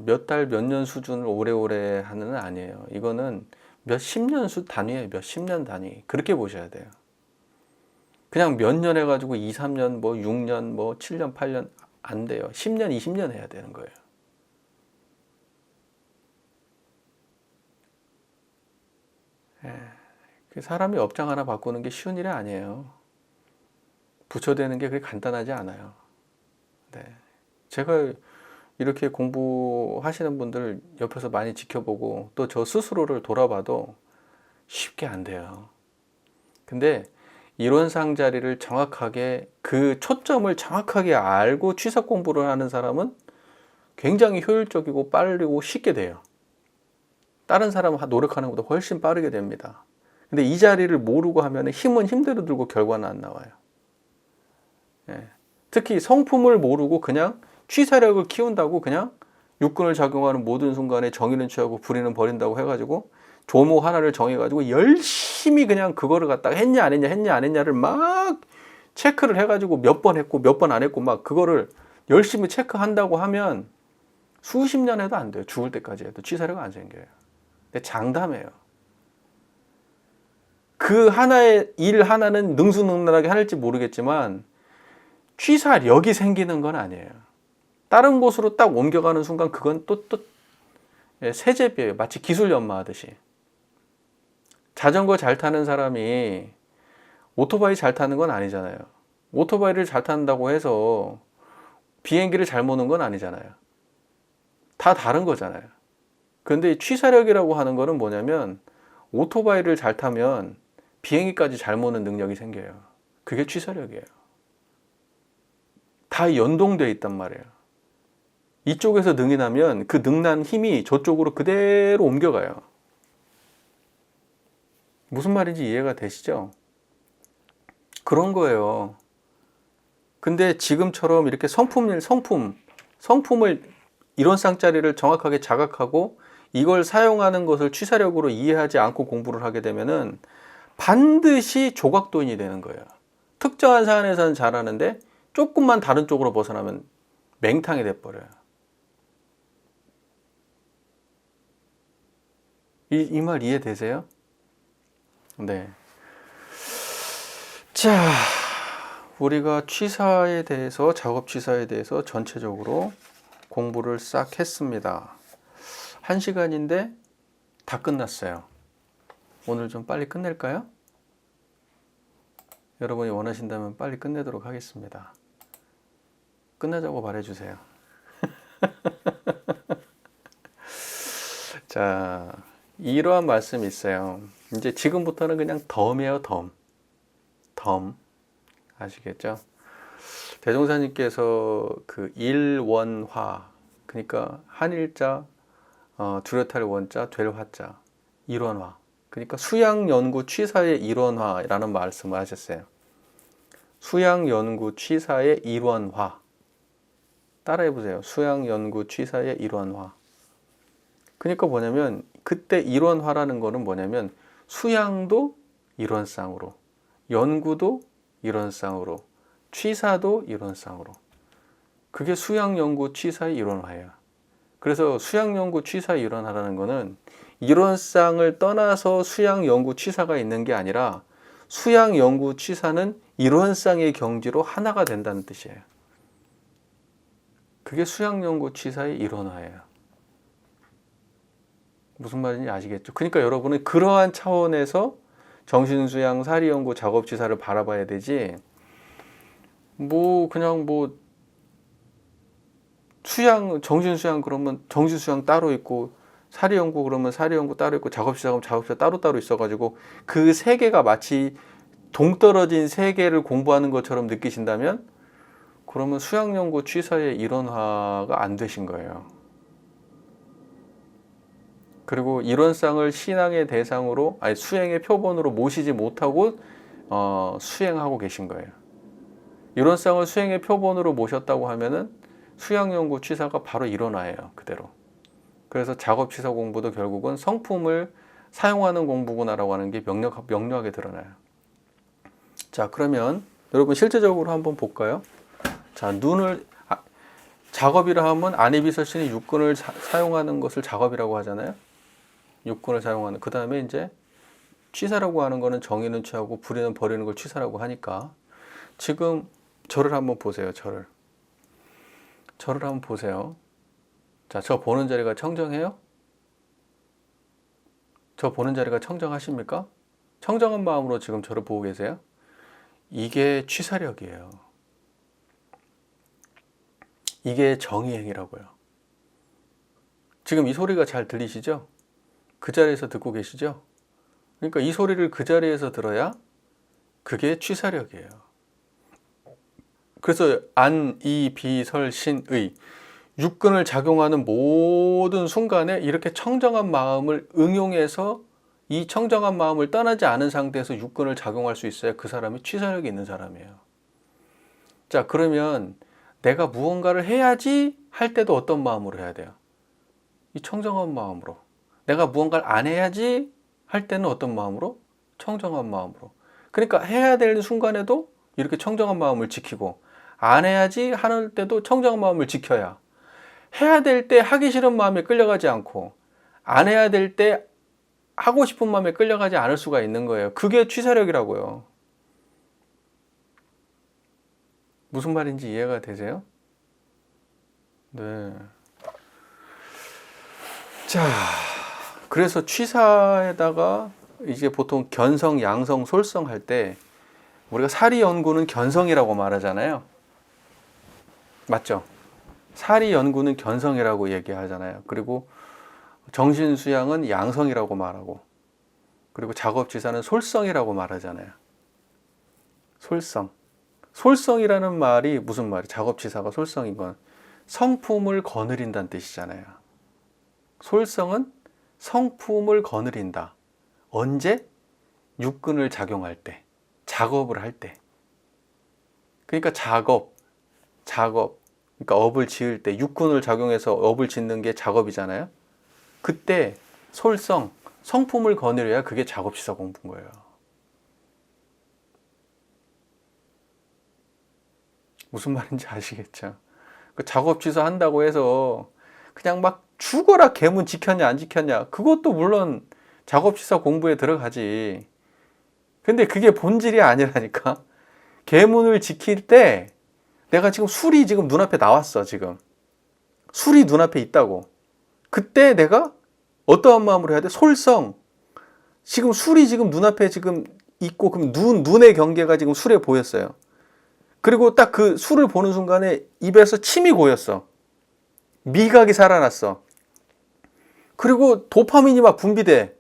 몇 달, 몇 년 수준을 오래오래 하는 아니에요. 이거는 몇십 년 단위예요. 몇십 년 단위. 그렇게 보셔야 돼요. 그냥 몇 년 해가지고 2, 3년, 6년, 7년, 8년 안 돼요. 10년, 20년 해야 되는 거예요. 사람이 업장 하나 바꾸는 게 쉬운 일이 아니에요. 부처되는 게 그렇게 간단하지 않아요. 네. 제가 이렇게 공부하시는 분들 옆에서 많이 지켜보고 또 저 스스로를 돌아봐도 쉽게 안 돼요. 근데 이론상 자리를 정확하게, 그 초점을 정확하게 알고 취사 공부를 하는 사람은 굉장히 효율적이고 빠르고 쉽게 돼요. 다른 사람 노력하는 것보다 훨씬 빠르게 됩니다. 근데 이 자리를 모르고 하면 힘은 힘대로 들고 결과는 안 나와요. 특히 성품을 모르고 그냥 취사력을 키운다고 그냥 육군을 작용하는 모든 순간에 정의는 취하고 불의는 버린다고 해가지고 조목 하나를 정해가지고 열심히 그냥 그거를 갖다가 했냐 안 했냐를 막 체크를 해가지고 몇 번 했고 몇 번 안 했고 막 그거를 열심히 체크한다고 하면 수십 년 해도 안 돼요. 죽을 때까지 해도 취사력 안 생겨요. 근데 장담해요. 그 하나의 일 하나는 능수능란하게 할지 모르겠지만 취사력이 생기는 건 아니에요. 다른 곳으로 딱 옮겨가는 순간 그건 또 세제비예요. 마치 기술 연마하듯이. 자전거 잘 타는 사람이 오토바이 잘 타는 건 아니잖아요. 오토바이를 잘 탄다고 해서 비행기를 잘 모는 건 아니잖아요. 다 다른 거잖아요. 그런데 취사력이라고 하는 거는 뭐냐면 오토바이를 잘 타면 비행기까지 잘 모는 능력이 생겨요. 그게 취사력이에요. 다 연동되어 있단 말이에요. 이쪽에서 능이 나면 그 능난 힘이 저쪽으로 그대로 옮겨가요. 무슨 말인지 이해가 되시죠? 그런 거예요. 근데 지금처럼 이렇게 성품을 이론상짜리를 정확하게 자각하고 이걸 사용하는 것을 취사력으로 이해하지 않고 공부를 하게 되면은 반드시 조각도인이 되는 거예요. 특정한 사안에서는 잘하는데 조금만 다른 쪽으로 벗어나면 맹탕이 돼버려요. 이 말 이해되세요? 네. 자, 우리가 취사에 대해서, 작업 취사에 대해서 전체적으로 공부를 싹 했습니다. 1시간인데 다 끝났어요. 오늘 좀 빨리 끝낼까요? 여러분이 원하신다면 빨리 끝내도록 하겠습니다. 끝나자고 말해주세요. 자, 이러한 말씀이 있어요. 이제 지금부터는 그냥 덤이에요, 덤. 덤. 아시겠죠? 대종사님께서 그 일원화, 그러니까 한일자, 두렷할 원자, 될 화자, 일원화. 그러니까 수양연구 취사의 일원화라는 말씀을 하셨어요. 수양연구 취사의 일원화. 따라해보세요. 수양연구 취사의 일원화. 그러니까 뭐냐면 그때 일원화라는 거는 뭐냐면 수양도 일원상으로, 연구도 일원상으로, 취사도 일원상으로. 그게 수양연구 취사의 일원화예요. 그래서 수양연구 취사의 일원화라는 거는 일원상을 떠나서 수양연구 취사가 있는 게 아니라 수양연구 취사는 일원상의 경지로 하나가 된다는 뜻이에요. 그게 수양연구 취사의 일원화예요. 무슨 말인지 아시겠죠? 그러니까 여러분은 그러한 차원에서 정신수양, 사리연구, 작업취사를 바라봐야 되지, 그냥 정신수양 그러면 정신수양 따로 있고, 사리연구 그러면 사리연구 따로 있고, 작업취사 그러면 작업취사 따로따로 있어가지고, 그 세 개가 마치 동떨어진 세 개를 공부하는 것처럼 느끼신다면, 그러면 수양연구 취사의 일원화가 안 되신 거예요. 그리고 일원상을 신앙의 대상으로, 아니 수행의 표본으로 모시지 못하고 수행하고 계신 거예요. 일원상을 수행의 표본으로 모셨다고 하면은 수양연구 취사가 바로 일원화예요, 그대로. 그래서 작업취사 공부도 결국은 성품을 사용하는 공부구나라고 하는 게 명료하게 드러나요. 자, 그러면 여러분 실제적으로 한번 볼까요? 자, 작업이라 하면 안이비설신의 육근을 사용하는 것을 작업이라고 하잖아요. 육근을 사용하는. 그 다음에 이제 취사라고 하는 거는 정의는 취하고 불의는 버리는 걸 취사라고 하니까, 지금 저를 한번 보세요. 저를 한번 보세요. 자, 저 보는 자리가 청정해요? 저 보는 자리가 청정하십니까? 청정한 마음으로 지금 저를 보고 계세요? 이게 취사력이에요. 이게 정의행위라고요. 지금 이 소리가 잘 들리시죠? 그 자리에서 듣고 계시죠? 그러니까 이 소리를 그 자리에서 들어야 그게 취사력이에요. 그래서 안, 이, 비, 설, 신, 의 육근을 작용하는 모든 순간에 이렇게 청정한 마음을 응용해서 이 청정한 마음을 떠나지 않은 상태에서 육근을 작용할 수 있어야 그 사람이 취사력이 있는 사람이에요. 자, 그러면 내가 무언가를 해야지 할 때도 어떤 마음으로 해야 돼요? 이 청정한 마음으로. 내가 무언가를 안 해야지 할 때는 어떤 마음으로? 청정한 마음으로. 그러니까 해야 될 순간에도 이렇게 청정한 마음을 지키고, 안 해야지 하는 때도 청정한 마음을 지켜야, 해야 될 때 하기 싫은 마음에 끌려가지 않고, 안 해야 될 때 하고 싶은 마음에 끌려가지 않을 수가 있는 거예요. 그게 취사력이라고요. 무슨 말인지 이해가 되세요? 네. 자, 그래서 취사에다가 이제 보통 견성, 양성, 솔성 할 때 우리가 사리 연구는 견성이라고 말하잖아요. 맞죠? 사리 연구는 견성이라고 얘기하잖아요. 그리고 정신 수양은 양성이라고 말하고, 그리고 작업 취사는 솔성이라고 말하잖아요. 솔성. 솔성이라는 말이 무슨 말이에요? 작업 취사가 솔성인 건 성품을 거느린다는 뜻이잖아요. 솔성은 성품을 거느린다. 언제? 육근을 작용할 때, 작업을 할 때. 그러니까 작업. 그러니까 업을 지을 때 육근을 작용해서 업을 짓는 게 작업이잖아요. 그때 솔성, 성품을 거느려야 그게 작업시사 공부인 거예요. 무슨 말인지 아시겠죠? 그 작업취소 한다고 해서 그냥 막 죽어라 계문 지켰냐 안 지켰냐, 그것도 물론 작업취사 공부에 들어가지. 근데 그게 본질이 아니라니까. 계문을 지킬 때 내가 지금 술이 지금 눈앞에 나왔어. 지금 술이 눈앞에 있다고. 그때 내가 어떠한 마음으로 해야 돼? 솔성. 지금 술이 지금 눈앞에 지금 있고, 그럼 눈의 경계가 지금 술에 보였어요. 그리고 딱 그 술을 보는 순간에 입에서 침이 고였어. 미각이 살아났어. 그리고 도파민이 막 분비돼.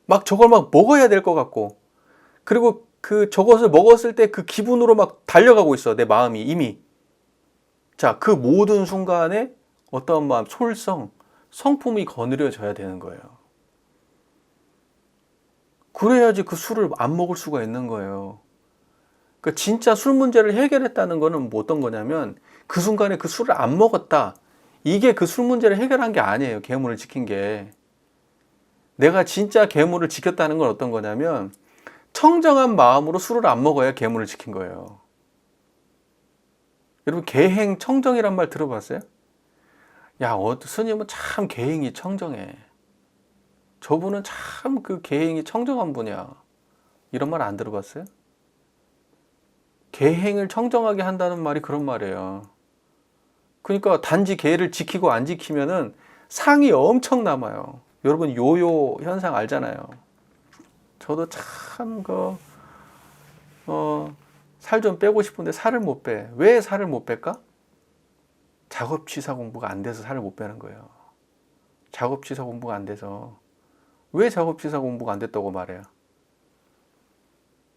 막 저걸 막 먹어야 될 것 같고. 그리고 그 저것을 먹었을 때 그 기분으로 막 달려가고 있어. 내 마음이 이미. 자, 그 모든 순간에 어떤 마음, 솔성, 성품이 거느려져야 되는 거예요. 그래야지 그 술을 안 먹을 수가 있는 거예요. 그러니까 진짜 술 문제를 해결했다는 거는 뭐 어떤 거냐면, 그 순간에 그 술을 안 먹었다. 이게 그 술 문제를 해결한 게 아니에요. 계문을 지킨 게. 내가 진짜 계문을 지켰다는 건 어떤 거냐면, 청정한 마음으로 술을 안 먹어야 계문을 지킨 거예요. 여러분, 계행 청정이란 말 들어봤어요? 야, 스님은 참 계행이 청정해. 저분은 참 그 계행이 청정한 분이야. 이런 말 안 들어봤어요? 계행을 청정하게 한다는 말이 그런 말이에요. 그러니까 단지 계를 지키고 안 지키면은 상이 엄청 남아요. 여러분, 요요 현상 알잖아요. 저도 참 살 좀 빼고 싶은데 살을 못 빼. 왜 살을 못 뺄까? 작업취사 공부가 안 돼서 살을 못 빼는 거예요. 작업취사 공부가 안 돼서. 왜 작업취사 공부가 안 됐다고 말해요?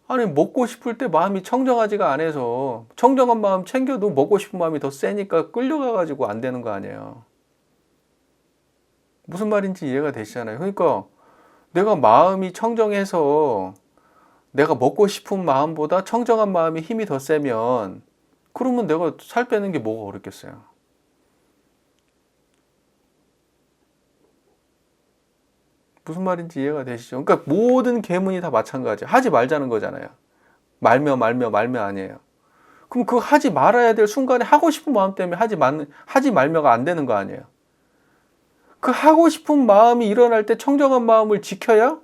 아니, 먹고 싶을 때 마음이 청정하지가 않아서, 청정한 마음 챙겨도 먹고 싶은 마음이 더 세니까 끌려가가지고 안 되는 거 아니에요. 무슨 말인지 이해가 되시잖아요. 그러니까 내가 마음이 청정해서 내가 먹고 싶은 마음보다 청정한 마음이 힘이 더 세면, 그러면 내가 살 빼는 게 뭐가 어렵겠어요. 무슨 말인지 이해가 되시죠? 그러니까 모든 계문이 다 마찬가지예요. 하지 말자는 거잖아요. 말며 아니에요. 그럼 그 하지 말아야 될 순간에 하고 싶은 마음 때문에 하지 말며가 안 되는 거 아니에요. 그 하고 싶은 마음이 일어날 때 청정한 마음을 지켜야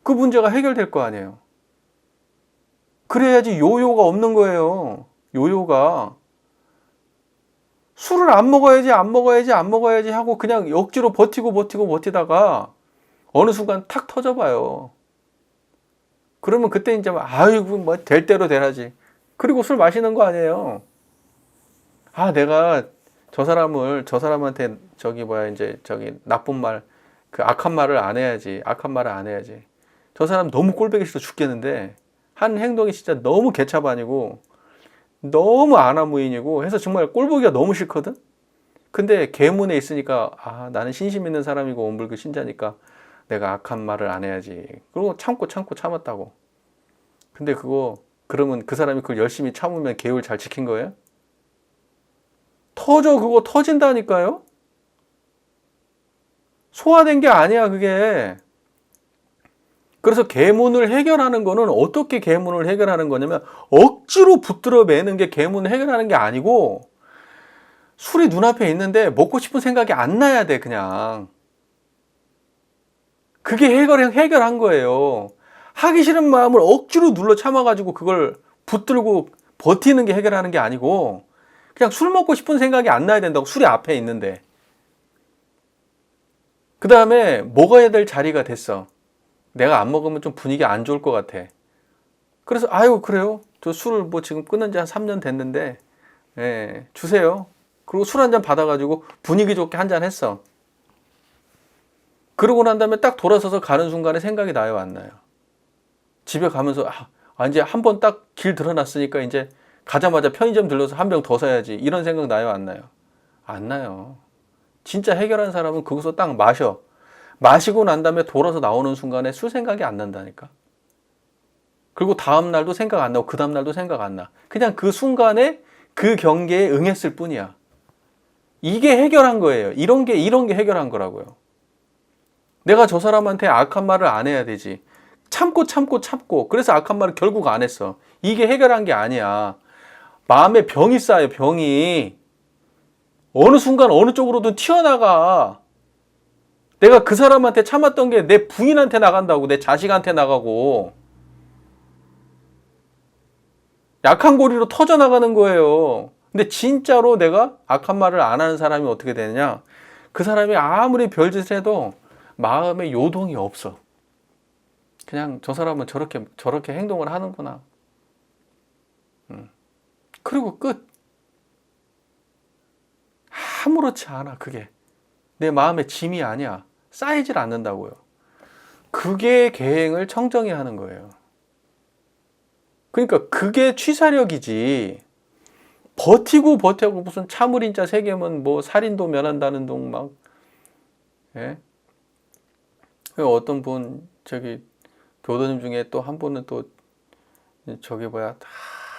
그 문제가 해결될 거 아니에요. 그래야지 요요가 없는 거예요. 요요가. 술을 안 먹어야지 하고 그냥 억지로 버티다가 어느 순간 탁 터져봐요. 그러면 그때 이제 아이고 뭐 될 대로 되라지. 그리고 술 마시는 거 아니에요. 아, 내가 저 사람한테 나쁜 말, 그 악한 말을 안 해야지. 저 사람 너무 꼴보기 싫어 죽겠는데 한 행동이 진짜 너무 개차반이고 너무 아나무인이고 해서 정말 꼴보기가 너무 싫거든. 근데 계문에 있으니까, 아, 나는 신심 있는 사람이고 엄불그 신자니까 내가 악한 말을 안 해야지. 그리고 참고 참았다고. 근데 그러면 그 사람이 그걸 열심히 참으면 계율 잘 지킨 거예요? 그거 터진다니까요? 소화된 게 아니야, 그게. 그래서 계문을 해결하는 거는 어떻게 계문을 해결하는 거냐면, 억지로 붙들어 매는 게 계문을 해결하는 게 아니고, 술이 눈앞에 있는데 먹고 싶은 생각이 안 나야 돼, 그냥. 그게 해결한 거예요. 하기 싫은 마음을 억지로 눌러 참아가지고 그걸 붙들고 버티는 게 해결하는 게 아니고, 그냥 술 먹고 싶은 생각이 안 나야 된다고. 술이 앞에 있는데. 그 다음에 먹어야 될 자리가 됐어. 내가 안 먹으면 좀 분위기 안 좋을 것 같아. 그래서 아유, 그래요? 저 술을 뭐 지금 끊은 지 한 3년 됐는데, 예, 주세요. 그리고 술 한 잔 받아가지고 분위기 좋게 한 잔 했어. 그러고 난 다음에 딱 돌아서서 가는 순간에 생각이 나요, 안 나요? 집에 가면서 이제 한 번 딱 길 드러났으니까 이제 가자마자 편의점 들러서 한 병 더 사야지, 이런 생각 나요, 안 나요? 안 나요. 진짜 해결한 사람은 거기서 딱 마시고 난 다음에 돌아서 나오는 순간에 술 생각이 안 난다니까. 그리고 다음 날도 생각 안 나고 그 다음 날도 생각 안 나. 그냥 그 순간에 그 경계에 응했을 뿐이야. 이게 해결한 거예요. 이런 게 해결한 거라고요. 내가 저 사람한테 악한 말을 안 해야 되지. 참고. 그래서 악한 말을 결국 안 했어. 이게 해결한 게 아니야. 마음에 병이 쌓여, 병이. 어느 순간 어느 쪽으로든 튀어나가. 내가 그 사람한테 참았던 게 내 부인한테 나간다고, 내 자식한테 나가고. 약한 고리로 터져나가는 거예요. 근데 진짜로 내가 악한 말을 안 하는 사람이 어떻게 되느냐? 그 사람이 아무리 별짓을 해도 마음에 요동이 없어. 그냥 저 사람은 저렇게 행동을 하는구나. 그리고 끝. 아무렇지 않아, 그게. 내 마음의 짐이 아니야. 쌓이질 않는다고요. 그게 계행을 청정히 하는 거예요. 그러니까 그게 취사력이지. 버티고 무슨 참을인자 세 개면 뭐 살인도 면한다는 둥 막. 예? 어떤 분 저기 교도님 중에 또 한 분은 또 저기 뭐야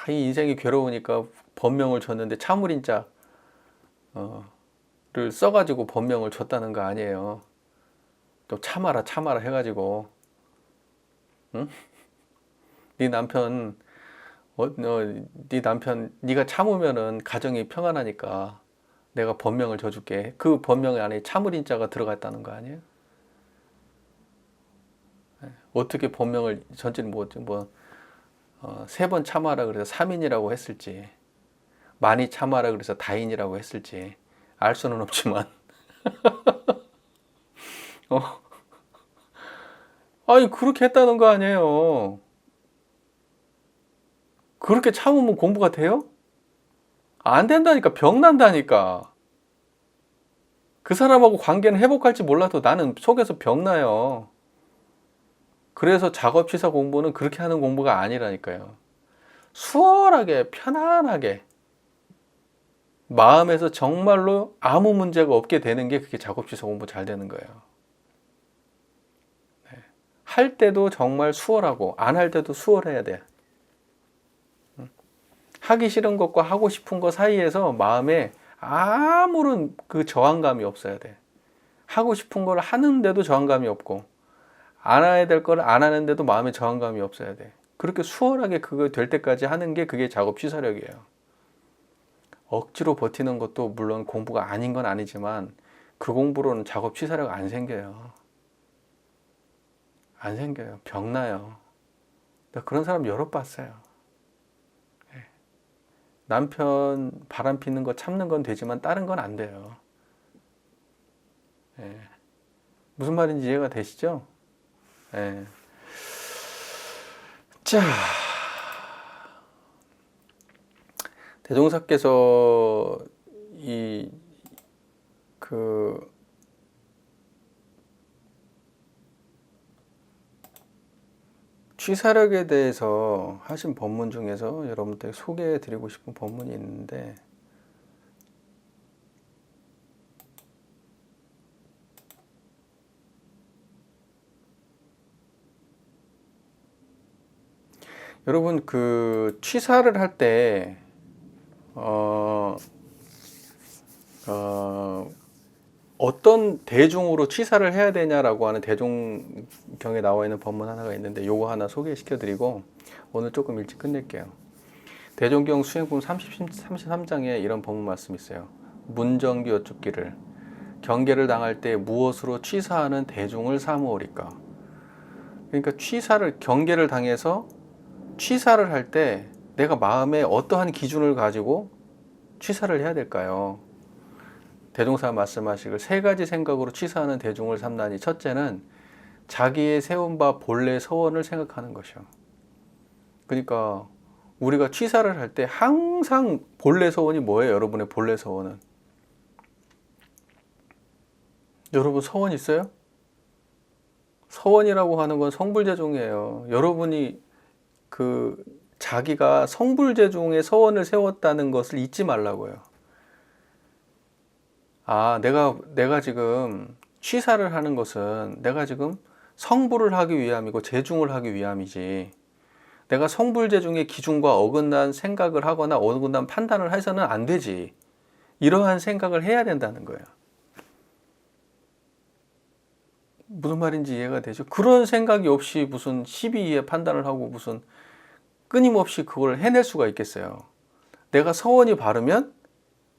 이 인생이 괴로우니까 법명을 줬는데 참을인자 를 써가지고 법명을 줬다는 거 아니에요. 또 참아라 해가지고 응? 네 남편 네 남편 네가 참으면은 가정이 평안하니까 내가 법명을 줘줄게. 그 법명 안에 참을인자가 들어갔다는 거 아니에요? 어떻게 법명을 전체 세 번 참아라 그래서 3인이라고 했을지 많이 참아라 그래서 다인이라고 했을지 알 수는 없지만 아니 그렇게 했다는 거 아니에요. 그렇게 참으면 공부가 돼요? 안 된다니까. 병 난다니까. 그 사람하고 관계는 회복할지 몰라도 나는 속에서 병 나요. 그래서 작업 취사 공부는 그렇게 하는 공부가 아니라니까요. 수월하게 편안하게 마음에서 정말로 아무 문제가 없게 되는 게 그게 작업 취사 공부 잘 되는 거예요. 네. 할 때도 정말 수월하고 안 할 때도 수월해야 돼. 하기 싫은 것과 하고 싶은 것 사이에서 마음에 아무런 그 저항감이 없어야 돼. 하고 싶은 걸 하는데도 저항감이 없고 안 해야 될 걸 안 하는데도 마음에 저항감이 없어야 돼. 그렇게 수월하게 그거 될 때까지 하는 게 그게 작업 취사력이에요. 억지로 버티는 것도 물론 공부가 아닌 건 아니지만 그 공부로는 작업 취사력 안 생겨요. 안 생겨요. 병나요. 그런 사람 여러 봤어요. 남편 바람 피는 거 참는 건 되지만 다른 건 안 돼요. 예. 무슨 말인지 이해가 되시죠? 예. 자, 대종사께서 취사력에 대해서 하신 법문 중에서 여러분들 소개해 드리고 싶은 법문이 있는데 여러분 그 취사를 할 때 어떤 대중으로 취사를 해야 되냐라고 하는 대종경에 나와 있는 법문 하나가 있는데 요거 하나 소개시켜 드리고 오늘 조금 일찍 끝낼게요. 대종경 수행품 33장에 이런 법문 말씀이 있어요. 문정기 여쭙기를 경계를 당할 때 무엇으로 취사하는 대중을 사무오리까. 그러니까 경계를 당해서 취사를 할 때 내가 마음에 어떠한 기준을 가지고 취사를 해야 될까요? 대종사 말씀하시길 세 가지 생각으로 취사하는 대중을 삼나니 첫째는 자기의 세운 바 본래 서원을 생각하는 것이요. 그러니까 우리가 취사를 할 때 항상 본래 서원이 뭐예요? 여러분의 본래 서원은? 여러분 서원 있어요? 서원이라고 하는 건 성불재종이에요. 여러분이 자기가 성불재종의 서원을 세웠다는 것을 잊지 말라고요. 내가 지금 취사를 하는 것은 내가 지금 성불을 하기 위함이고 재중을 하기 위함이지 내가 성불재중의 기준과 어긋난 생각을 하거나 어긋난 판단을 해서는 안 되지. 이러한 생각을 해야 된다는 거예요. 무슨 말인지 이해가 되죠? 그런 생각이 없이 무슨 12의 판단을 하고 무슨 끊임없이 그걸 해낼 수가 있겠어요. 내가 서원이 바르면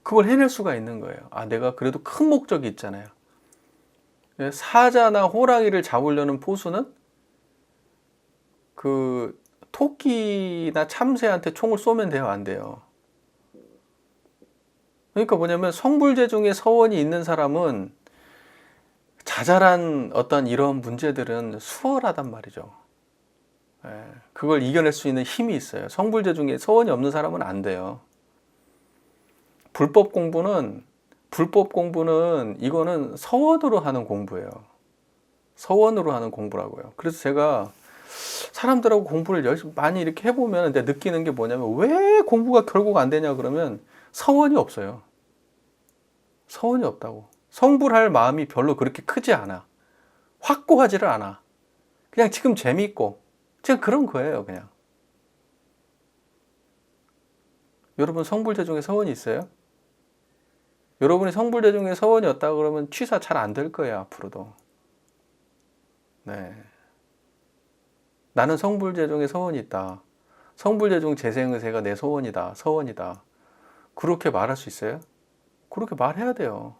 그걸 해낼 수가 있는 거예요. 아, 내가 그래도 큰 목적이 있잖아요. 사자나 호랑이를 잡으려는 포수는 그 토끼나 참새한테 총을 쏘면 돼요, 안 돼요? 그러니까 뭐냐면 성불재중에 서원이 있는 사람은 자잘한 어떤 이런 문제들은 수월하단 말이죠. 그걸 이겨낼 수 있는 힘이 있어요. 성불재중에 서원이 없는 사람은 안 돼요. 불법 공부는 이거는 서원으로 하는 공부예요. 서원으로 하는 공부라고요. 그래서 제가 사람들하고 공부를 열심히 많이 이렇게 해보면 내가 느끼는 게 뭐냐면 왜 공부가 결국 안 되냐 그러면 서원이 없어요. 서원이 없다고. 성불할 마음이 별로 그렇게 크지 않아. 확고하지를 않아. 그냥 지금 재미있고 그냥 그런 거예요. 그냥. 여러분 성불재중에 서원이 있어요? 여러분이 성불재중에 서원이 없다 그러면 취사 잘 안 될 거예요. 앞으로도. 네. 나는 성불재중에 서원이 있다. 성불재중 재생의세가 내 소원이다. 서원이다. 그렇게 말할 수 있어요? 그렇게 말해야 돼요.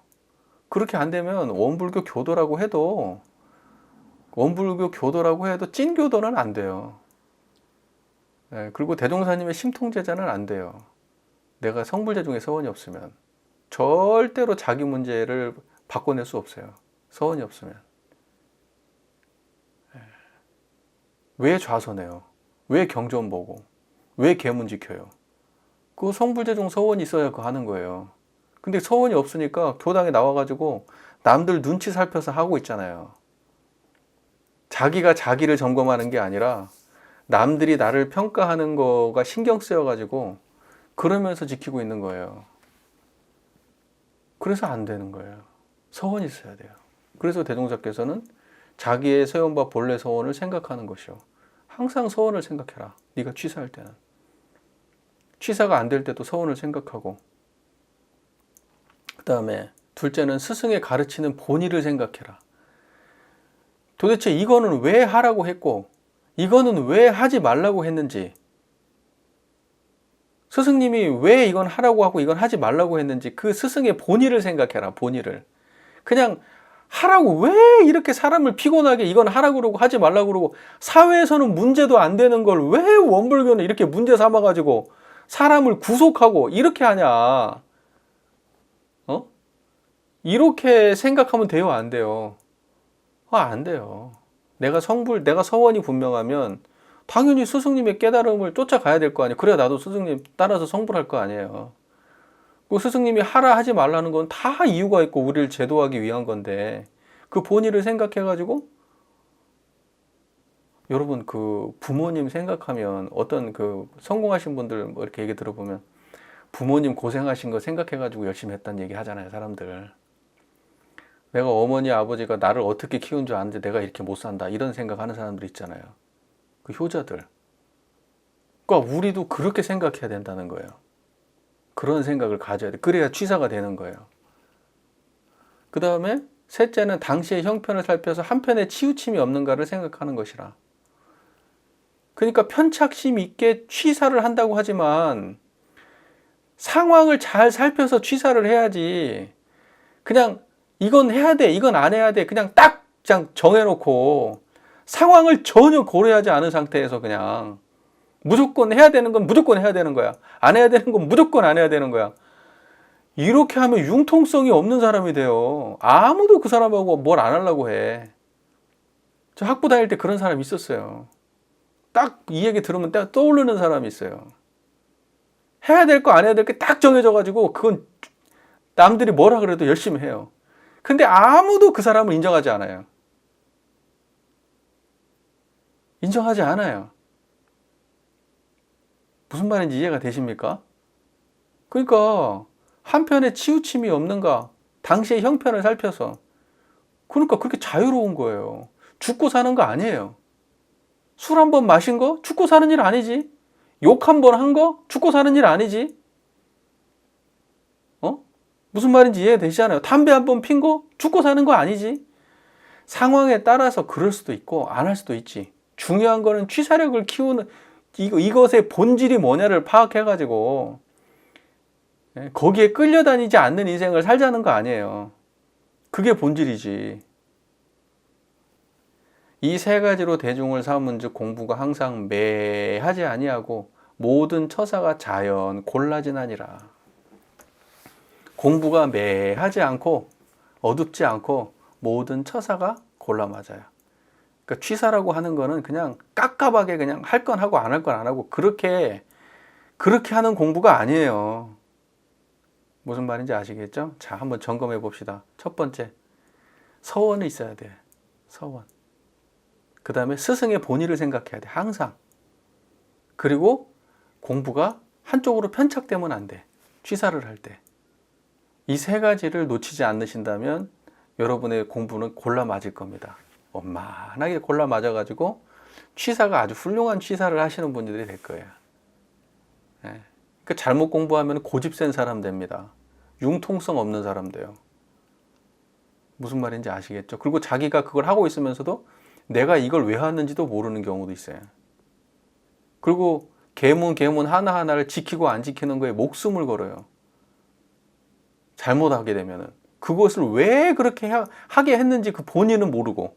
그렇게 안 되면 원불교 교도라고 해도 찐교도는 안 돼요. 네, 그리고 대종사님의 심통제자는 안 돼요. 내가 성불재중에 서원이 없으면 절대로 자기 문제를 바꿔낼 수 없어요. 서원이 없으면. 왜 좌선해요? 왜 경전 보고? 왜 계문 지켜요? 그 성불재중 서원이 있어야 그거 하는 거예요. 근데 서원이 없으니까 교당에 나와가지고 남들 눈치 살펴서 하고 있잖아요. 자기가 자기를 점검하는 게 아니라 남들이 나를 평가하는 거가 신경 쓰여가지고 그러면서 지키고 있는 거예요. 그래서 안 되는 거예요. 서원이 있어야 돼요. 그래서 대종사께서는 자기의 세원과 본래 서원을 생각하는 것이요. 항상 서원을 생각해라. 네가 취사할 때는. 취사가 안 될 때도 서원을 생각하고, 그 다음에 둘째는 스승의 가르치는 본의를 생각해라. 도대체 이거는 왜 하라고 했고 이거는 왜 하지 말라고 했는지, 스승님이 왜 이건 하라고 하고 이건 하지 말라고 했는지 그 스승의 본의를 생각해라. 본의를. 그냥 하라고 왜 이렇게 사람을 피곤하게 이건 하라고 그러고 하지 말라고 그러고, 사회에서는 문제도 안 되는 걸 왜 원불교는 이렇게 문제 삼아가지고 사람을 구속하고 이렇게 하냐. 이렇게 생각하면 돼요, 안 돼요? 안 돼요. 내가 서원이 분명하면 당연히 스승님의 깨달음을 쫓아가야 될 거 아니에요. 그래야 나도 스승님 따라서 성불할 거 아니에요. 그 스승님이 하라 하지 말라는 건 다 이유가 있고 우리를 제도하기 위한 건데, 그 본의를 생각해가지고, 여러분 그 부모님 생각하면 어떤 그 성공하신 분들 뭐 이렇게 얘기 들어보면 부모님 고생하신 거 생각해가지고 열심히 했다는 얘기 하잖아요, 사람들. 내가 어머니 아버지가 나를 어떻게 키운 줄 아는데 내가 이렇게 못 산다, 이런 생각하는 사람들 있잖아요. 그 효자들. 그러니까 우리도 그렇게 생각해야 된다는 거예요. 그런 생각을 가져야 돼. 그래야 취사가 되는 거예요. 그 다음에 셋째는 당시의 형편을 살펴서 한편에 치우침이 없는가를 생각하는 것이라. 그러니까 편착심 있게 취사를 한다고 하지만 상황을 잘 살펴서 취사를 해야지. 그냥 이건 해야 돼, 이건 안 해야 돼, 그냥 딱 그냥 정해놓고 상황을 전혀 고려하지 않은 상태에서 그냥 무조건 해야 되는 건 무조건 해야 되는 거야, 안 해야 되는 건 무조건 안 해야 되는 거야. 이렇게 하면 융통성이 없는 사람이 돼요. 아무도 그 사람하고 뭘 안 하려고 해. 저 학부 다닐 때 그런 사람이 있었어요. 딱 이 얘기 들으면 딱 떠오르는 사람이 있어요. 해야 될 거 안 해야 될 게 딱 정해져가지고 그건 남들이 뭐라 그래도 열심히 해요. 근데 아무도 그 사람을 인정하지 않아요. 인정하지 않아요. 무슨 말인지 이해가 되십니까? 그러니까 한편에 치우침이 없는가, 당시의 형편을 살펴서. 그러니까 그렇게 자유로운 거예요. 죽고 사는 거 아니에요. 술 한 번 마신 거 죽고 사는 일 아니지. 욕 한 번 한 거 죽고 사는 일 아니지. 무슨 말인지 이해되시잖아요. 담배 한 번 핀 거 죽고 사는 거 아니지. 상황에 따라서 그럴 수도 있고 안 할 수도 있지. 중요한 거는 취사력을 키우는 이것의 본질이 뭐냐를 파악해가지고 거기에 끌려다니지 않는 인생을 살자는 거 아니에요. 그게 본질이지. 이 세 가지로 대중을 삼은즉 공부가 항상 매하지 아니하고 모든 처사가 자연 골라지나니라. 공부가 매하지 않고 어둡지 않고 모든 처사가 골라 맞아요. 그러니까 취사라고 하는 거는 그냥 깝깝하게 그냥 할 건 하고 안 할 건 안 하고 그렇게 하는 공부가 아니에요. 무슨 말인지 아시겠죠? 자, 한번 점검해 봅시다. 첫 번째, 서원이 있어야 돼. 서원. 그 다음에 스승의 본의를 생각해야 돼. 항상. 그리고 공부가 한쪽으로 편착되면 안 돼. 취사를 할 때. 이 세 가지를 놓치지 않으신다면 여러분의 공부는 골라 맞을 겁니다. 원만하게 골라 맞아가지고 취사가 아주 훌륭한 취사를 하시는 분들이 될 거예요. 그러니까 잘못 공부하면 고집센 사람 됩니다. 융통성 없는 사람 돼요. 무슨 말인지 아시겠죠? 그리고 자기가 그걸 하고 있으면서도 내가 이걸 왜 하는지도 모르는 경우도 있어요. 그리고 계문 하나하나를 지키고 안 지키는 거에 목숨을 걸어요. 잘못하게 되면은 그것을 왜 그렇게 하게 했는지 그 본인은 모르고.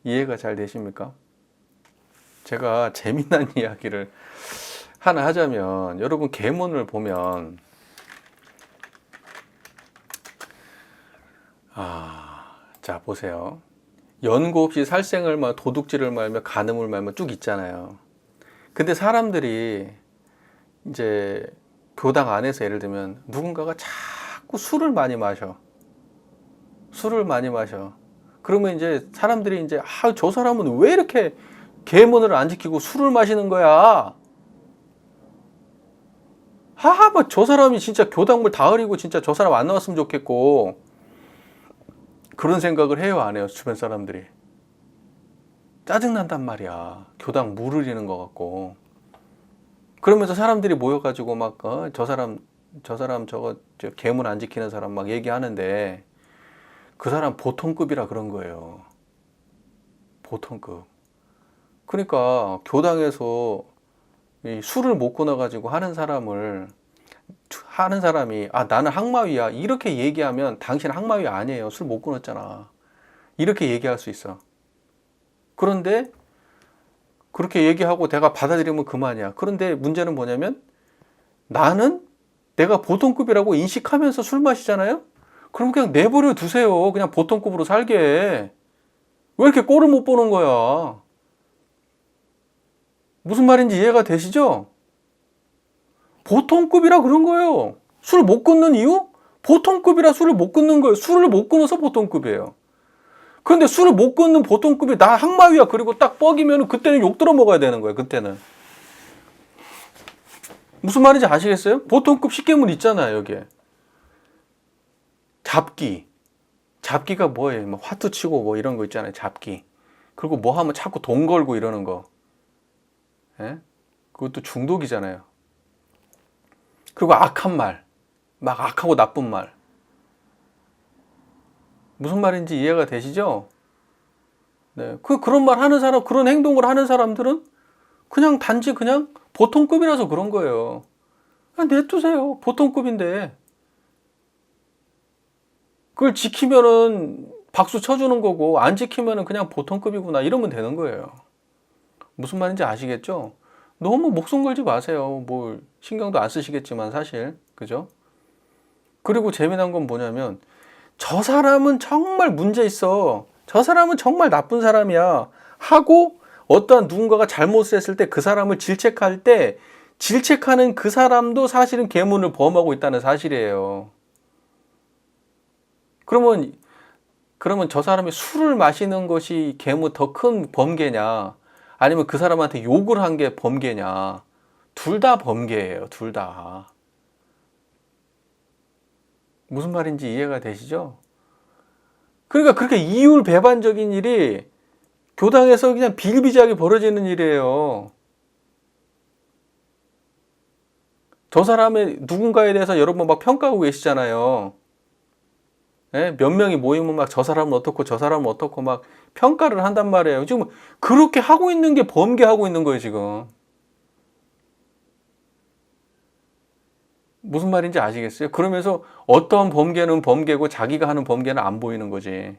이해가 잘 되십니까? 제가 재미난 이야기를 하나 하자면 여러분 계문을 보면 자 보세요. 연고 없이 살생을 말 도둑질을 말며 간음을 말며 쭉 있잖아요. 근데 사람들이 이제 교당 안에서 예를 들면 누군가가 자꾸 술을 많이 마셔. 그러면 이제 사람들이 이제 저 사람은 왜 이렇게 계문을 안 지키고 술을 마시는 거야? 뭐 저 사람이 진짜 교당물 다 흐리고 진짜 저 사람 안 나왔으면 좋겠고 그런 생각을 해요, 안 해요? 주변 사람들이. 짜증난단 말이야. 교당 물 흐리는 것 같고. 그러면서 사람들이 모여가지고 막 저 사람 저거 계문 안 지키는 사람 막 얘기하는데 그 사람 보통급이라 그런 거예요. 보통급. 그러니까 교당에서 이 술을 못 끊어가지고 하는 사람이 나는 항마위야 이렇게 얘기하면 당신 항마위 아니에요. 술 못 끊었잖아. 이렇게 얘기할 수 있어. 그런데 그렇게 얘기하고 내가 받아들이면 그만이야. 그런데 문제는 뭐냐면 나는 내가 보통급이라고 인식하면서 술 마시잖아요. 그럼 그냥 내버려 두세요. 그냥 보통급으로 살게. 왜 이렇게 꼴을 못 보는 거야? 무슨 말인지 이해가 되시죠? 보통급이라 그런 거예요. 술 못 끊는 이유? 보통급이라 술을 못 끊는 거예요. 술을 못 끊어서 보통급이에요. 그런데 술을 못 끊는 보통급이 나 항마위야. 그리고 딱 뻑이면 그때는 욕 들어 먹어야 되는 거예요. 그때는. 무슨 말인지 아시겠어요? 보통급 식계문 있잖아요. 여기에. 잡기가 뭐예요? 뭐 화투 치고 뭐 이런 거 있잖아요. 잡기. 그리고 뭐 하면 자꾸 돈 걸고 이러는 거. 예? 그것도 중독이잖아요. 그리고 악한 말. 막 악하고 나쁜 말. 무슨 말인지 이해가 되시죠? 네. 그런 말 하는 사람, 그런 행동을 하는 사람들은 그냥 단지 그냥 보통급이라서 그런 거예요. 그냥 내두세요. 보통급인데. 그걸 지키면은 박수 쳐주는 거고, 안 지키면은 그냥 보통급이구나. 이러면 되는 거예요. 무슨 말인지 아시겠죠? 너무 목숨 걸지 마세요. 뭐, 신경도 안 쓰시겠지만, 사실. 그죠? 그리고 재미난 건 뭐냐면, 저 사람은 정말 문제 있어. 저 사람은 정말 나쁜 사람이야. 하고 어떠한 누군가가 잘못을 했을 때 그 사람을 질책할 때 질책하는 그 사람도 사실은 계문을 범하고 있다는 사실이에요. 그러면 저 사람이 술을 마시는 것이 계문 더 큰 범죄냐? 아니면 그 사람한테 욕을 한 게 범죄냐? 둘 다 범죄예요. 둘 다. 무슨 말인지 이해가 되시죠? 그러니까 그렇게 이율배반적인 일이 교당에서 그냥 비일비재하게 벌어지는 일이에요. 저 사람의 누군가에 대해서 여러분 막 평가하고 계시잖아요. 예? 몇 명이 모이면 막 저 사람은 어떻고 저 사람은 어떻고 막 평가를 한단 말이에요. 지금 그렇게 하고 있는 게 범죄하고 있는 거예요, 지금. 무슨 말인지 아시겠어요? 그러면서 어떤 범죄는 범죄고 자기가 하는 범죄는 안 보이는 거지.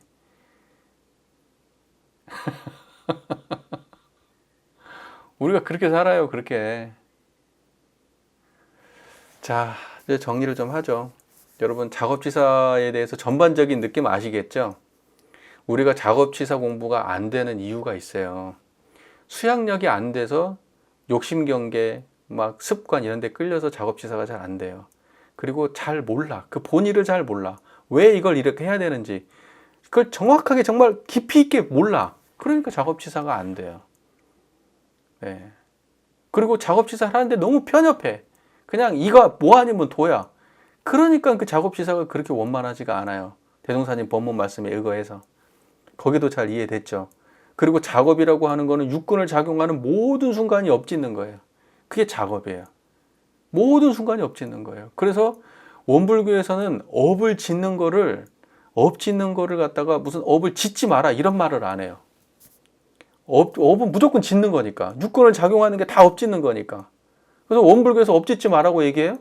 우리가 그렇게 살아요, 그렇게. 자, 이제 정리를 좀 하죠. 여러분, 작업치사에 대해서 전반적인 느낌 아시겠죠? 우리가 작업치사 공부가 안 되는 이유가 있어요. 수양력이 안 돼서 욕심경계, 막 습관 이런 데 끌려서 작업치사가 잘 안 돼요. 그리고 잘 몰라. 그 본의를 잘 몰라. 왜 이걸 이렇게 해야 되는지. 그걸 정확하게 정말 깊이 있게 몰라. 그러니까 작업치사가 안 돼요. 네. 그리고 작업치사를 하는데 너무 편협해. 그냥 이거 뭐 아니면 도야. 그러니까 그 작업치사가 그렇게 원만하지가 않아요. 대종사님 법문 말씀에 의거해서. 거기도 잘 이해됐죠. 그리고 작업이라고 하는 거는 육군을 작용하는 모든 순간이 엎짓는 거예요. 그게 작업이에요. 모든 순간이 엎짓는 거예요. 그래서 원불교에서는 엎짓는 거를 갖다가 무슨 업을 짓지 마라 이런 말을 안 해요. 업은 무조건 짓는 거니까. 육군을 작용하는 게 다 엎짓는 거니까. 그래서 원불교에서 업 짓지 말라고 얘기해요?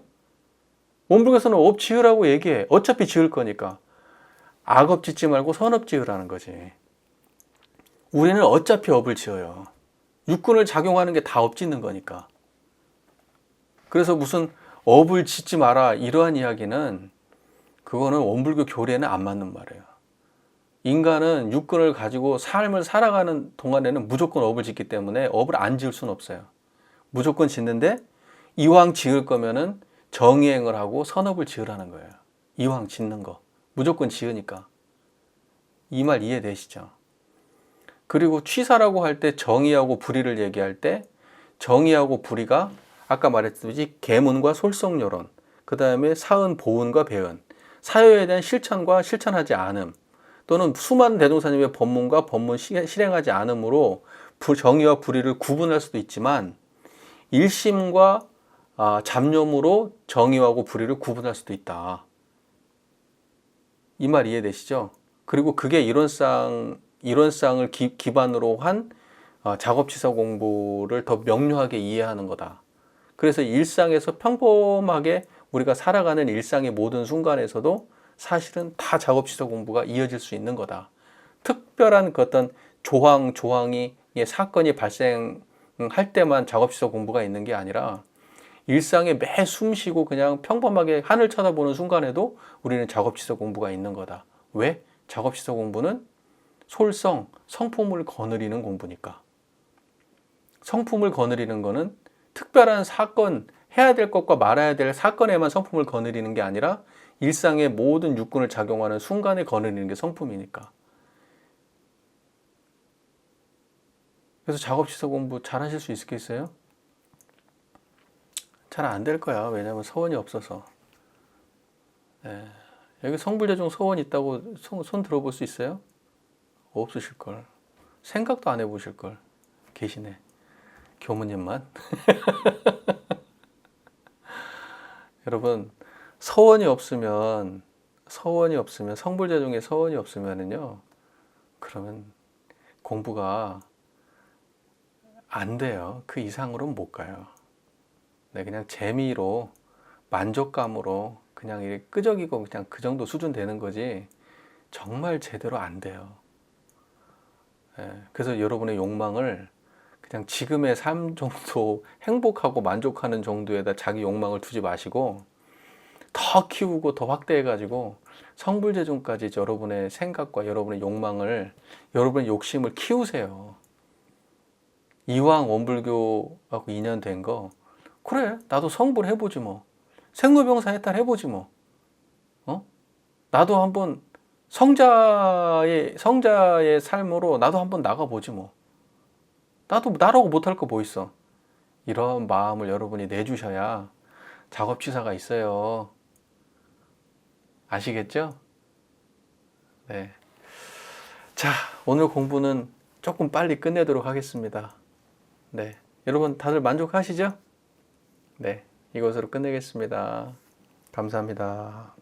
원불교에서는 업 지으라고 얘기해. 어차피 지을 거니까. 악업 짓지 말고 선업 지으라는 거지. 우리는 어차피 업을 지어요. 육군을 작용하는 게 다 업 짓는 거니까. 그래서 무슨 업을 짓지 마라 이러한 이야기는 그거는 원불교 교리에는 안 맞는 말이에요. 인간은 육군을 가지고 삶을 살아가는 동안에는 무조건 업을 짓기 때문에 업을 안 지을 수는 없어요. 무조건 짓는데 이왕 지을 거면은 정의행을 하고 선업을 지으라는 거예요. 이왕 짓는 거. 무조건 지으니까. 이 말 이해되시죠? 그리고 취사라고 할 때 정의하고 불의를 얘기할 때 정의하고 불의가 아까 말했듯이 계문과 솔성요론, 그 다음에 사은, 보은과 배은, 사효에 대한 실천과 실천하지 않음, 또는 수많은 대종사님의 법문과 법문 실행하지 않음으로 정의와 불의를 구분할 수도 있지만 일심과 잡념으로 정의하고 불의를 구분할 수도 있다. 이 말 이해되시죠? 그리고 그게 이론상을 기반으로 한 작업치사 공부를 더 명료하게 이해하는 거다. 그래서 일상에서 평범하게 우리가 살아가는 일상의 모든 순간에서도 사실은 다 작업치사 공부가 이어질 수 있는 거다. 특별한 그 어떤 조항이 사건이 발생할 때만 작업치사 공부가 있는 게 아니라 일상에 매 숨쉬고 그냥 평범하게 하늘 쳐다보는 순간에도 우리는 작업치사 공부가 있는 거다. 왜? 작업치사 공부는 성품을 거느리는 공부니까. 성품을 거느리는 거는 특별한 사건, 해야 될 것과 말아야 될 사건에만 성품을 거느리는 게 아니라 일상의 모든 육군을 작용하는 순간에 거느리는 게 성품이니까. 그래서 작업치사 공부 잘 하실 수 있겠어요? 잘 안 될 거야. 왜냐면 서원이 없어서. 네. 여기 성불대중 서원 있다고 손 들어볼 수 있어요? 없으실걸. 생각도 안 해보실걸. 계시네. 교무님만. 여러분, 서원이 없으면 성불대중에 서원이 없으면은요, 그러면 공부가 안 돼요. 그 이상으로는 못 가요. 네, 그냥 재미로 만족감으로 그냥 이렇게 끄적이고 그냥 그 정도 수준 되는 거지 정말 제대로 안 돼요. 네, 그래서 여러분의 욕망을 그냥 지금의 삶 정도 행복하고 만족하는 정도에다 자기 욕망을 두지 마시고 더 키우고 더 확대해가지고 성불재종까지 여러분의 생각과 여러분의 욕망을 여러분의 욕심을 키우세요. 이왕 원불교하고 인연된 거 그래 나도 성불 해보지 뭐 생로병사 해탈 해보지 뭐 나도 한번 성자의 삶으로 나도 한번 나가보지 뭐 나도 나라고 못할 거 뭐 있어. 이런 마음을 여러분이 내주셔야 작업치사가 있어요. 아시겠죠? 네. 자, 오늘 공부는 조금 빨리 끝내도록 하겠습니다. 네, 여러분 다들 만족하시죠? 네, 이것으로 끝내겠습니다. 감사합니다.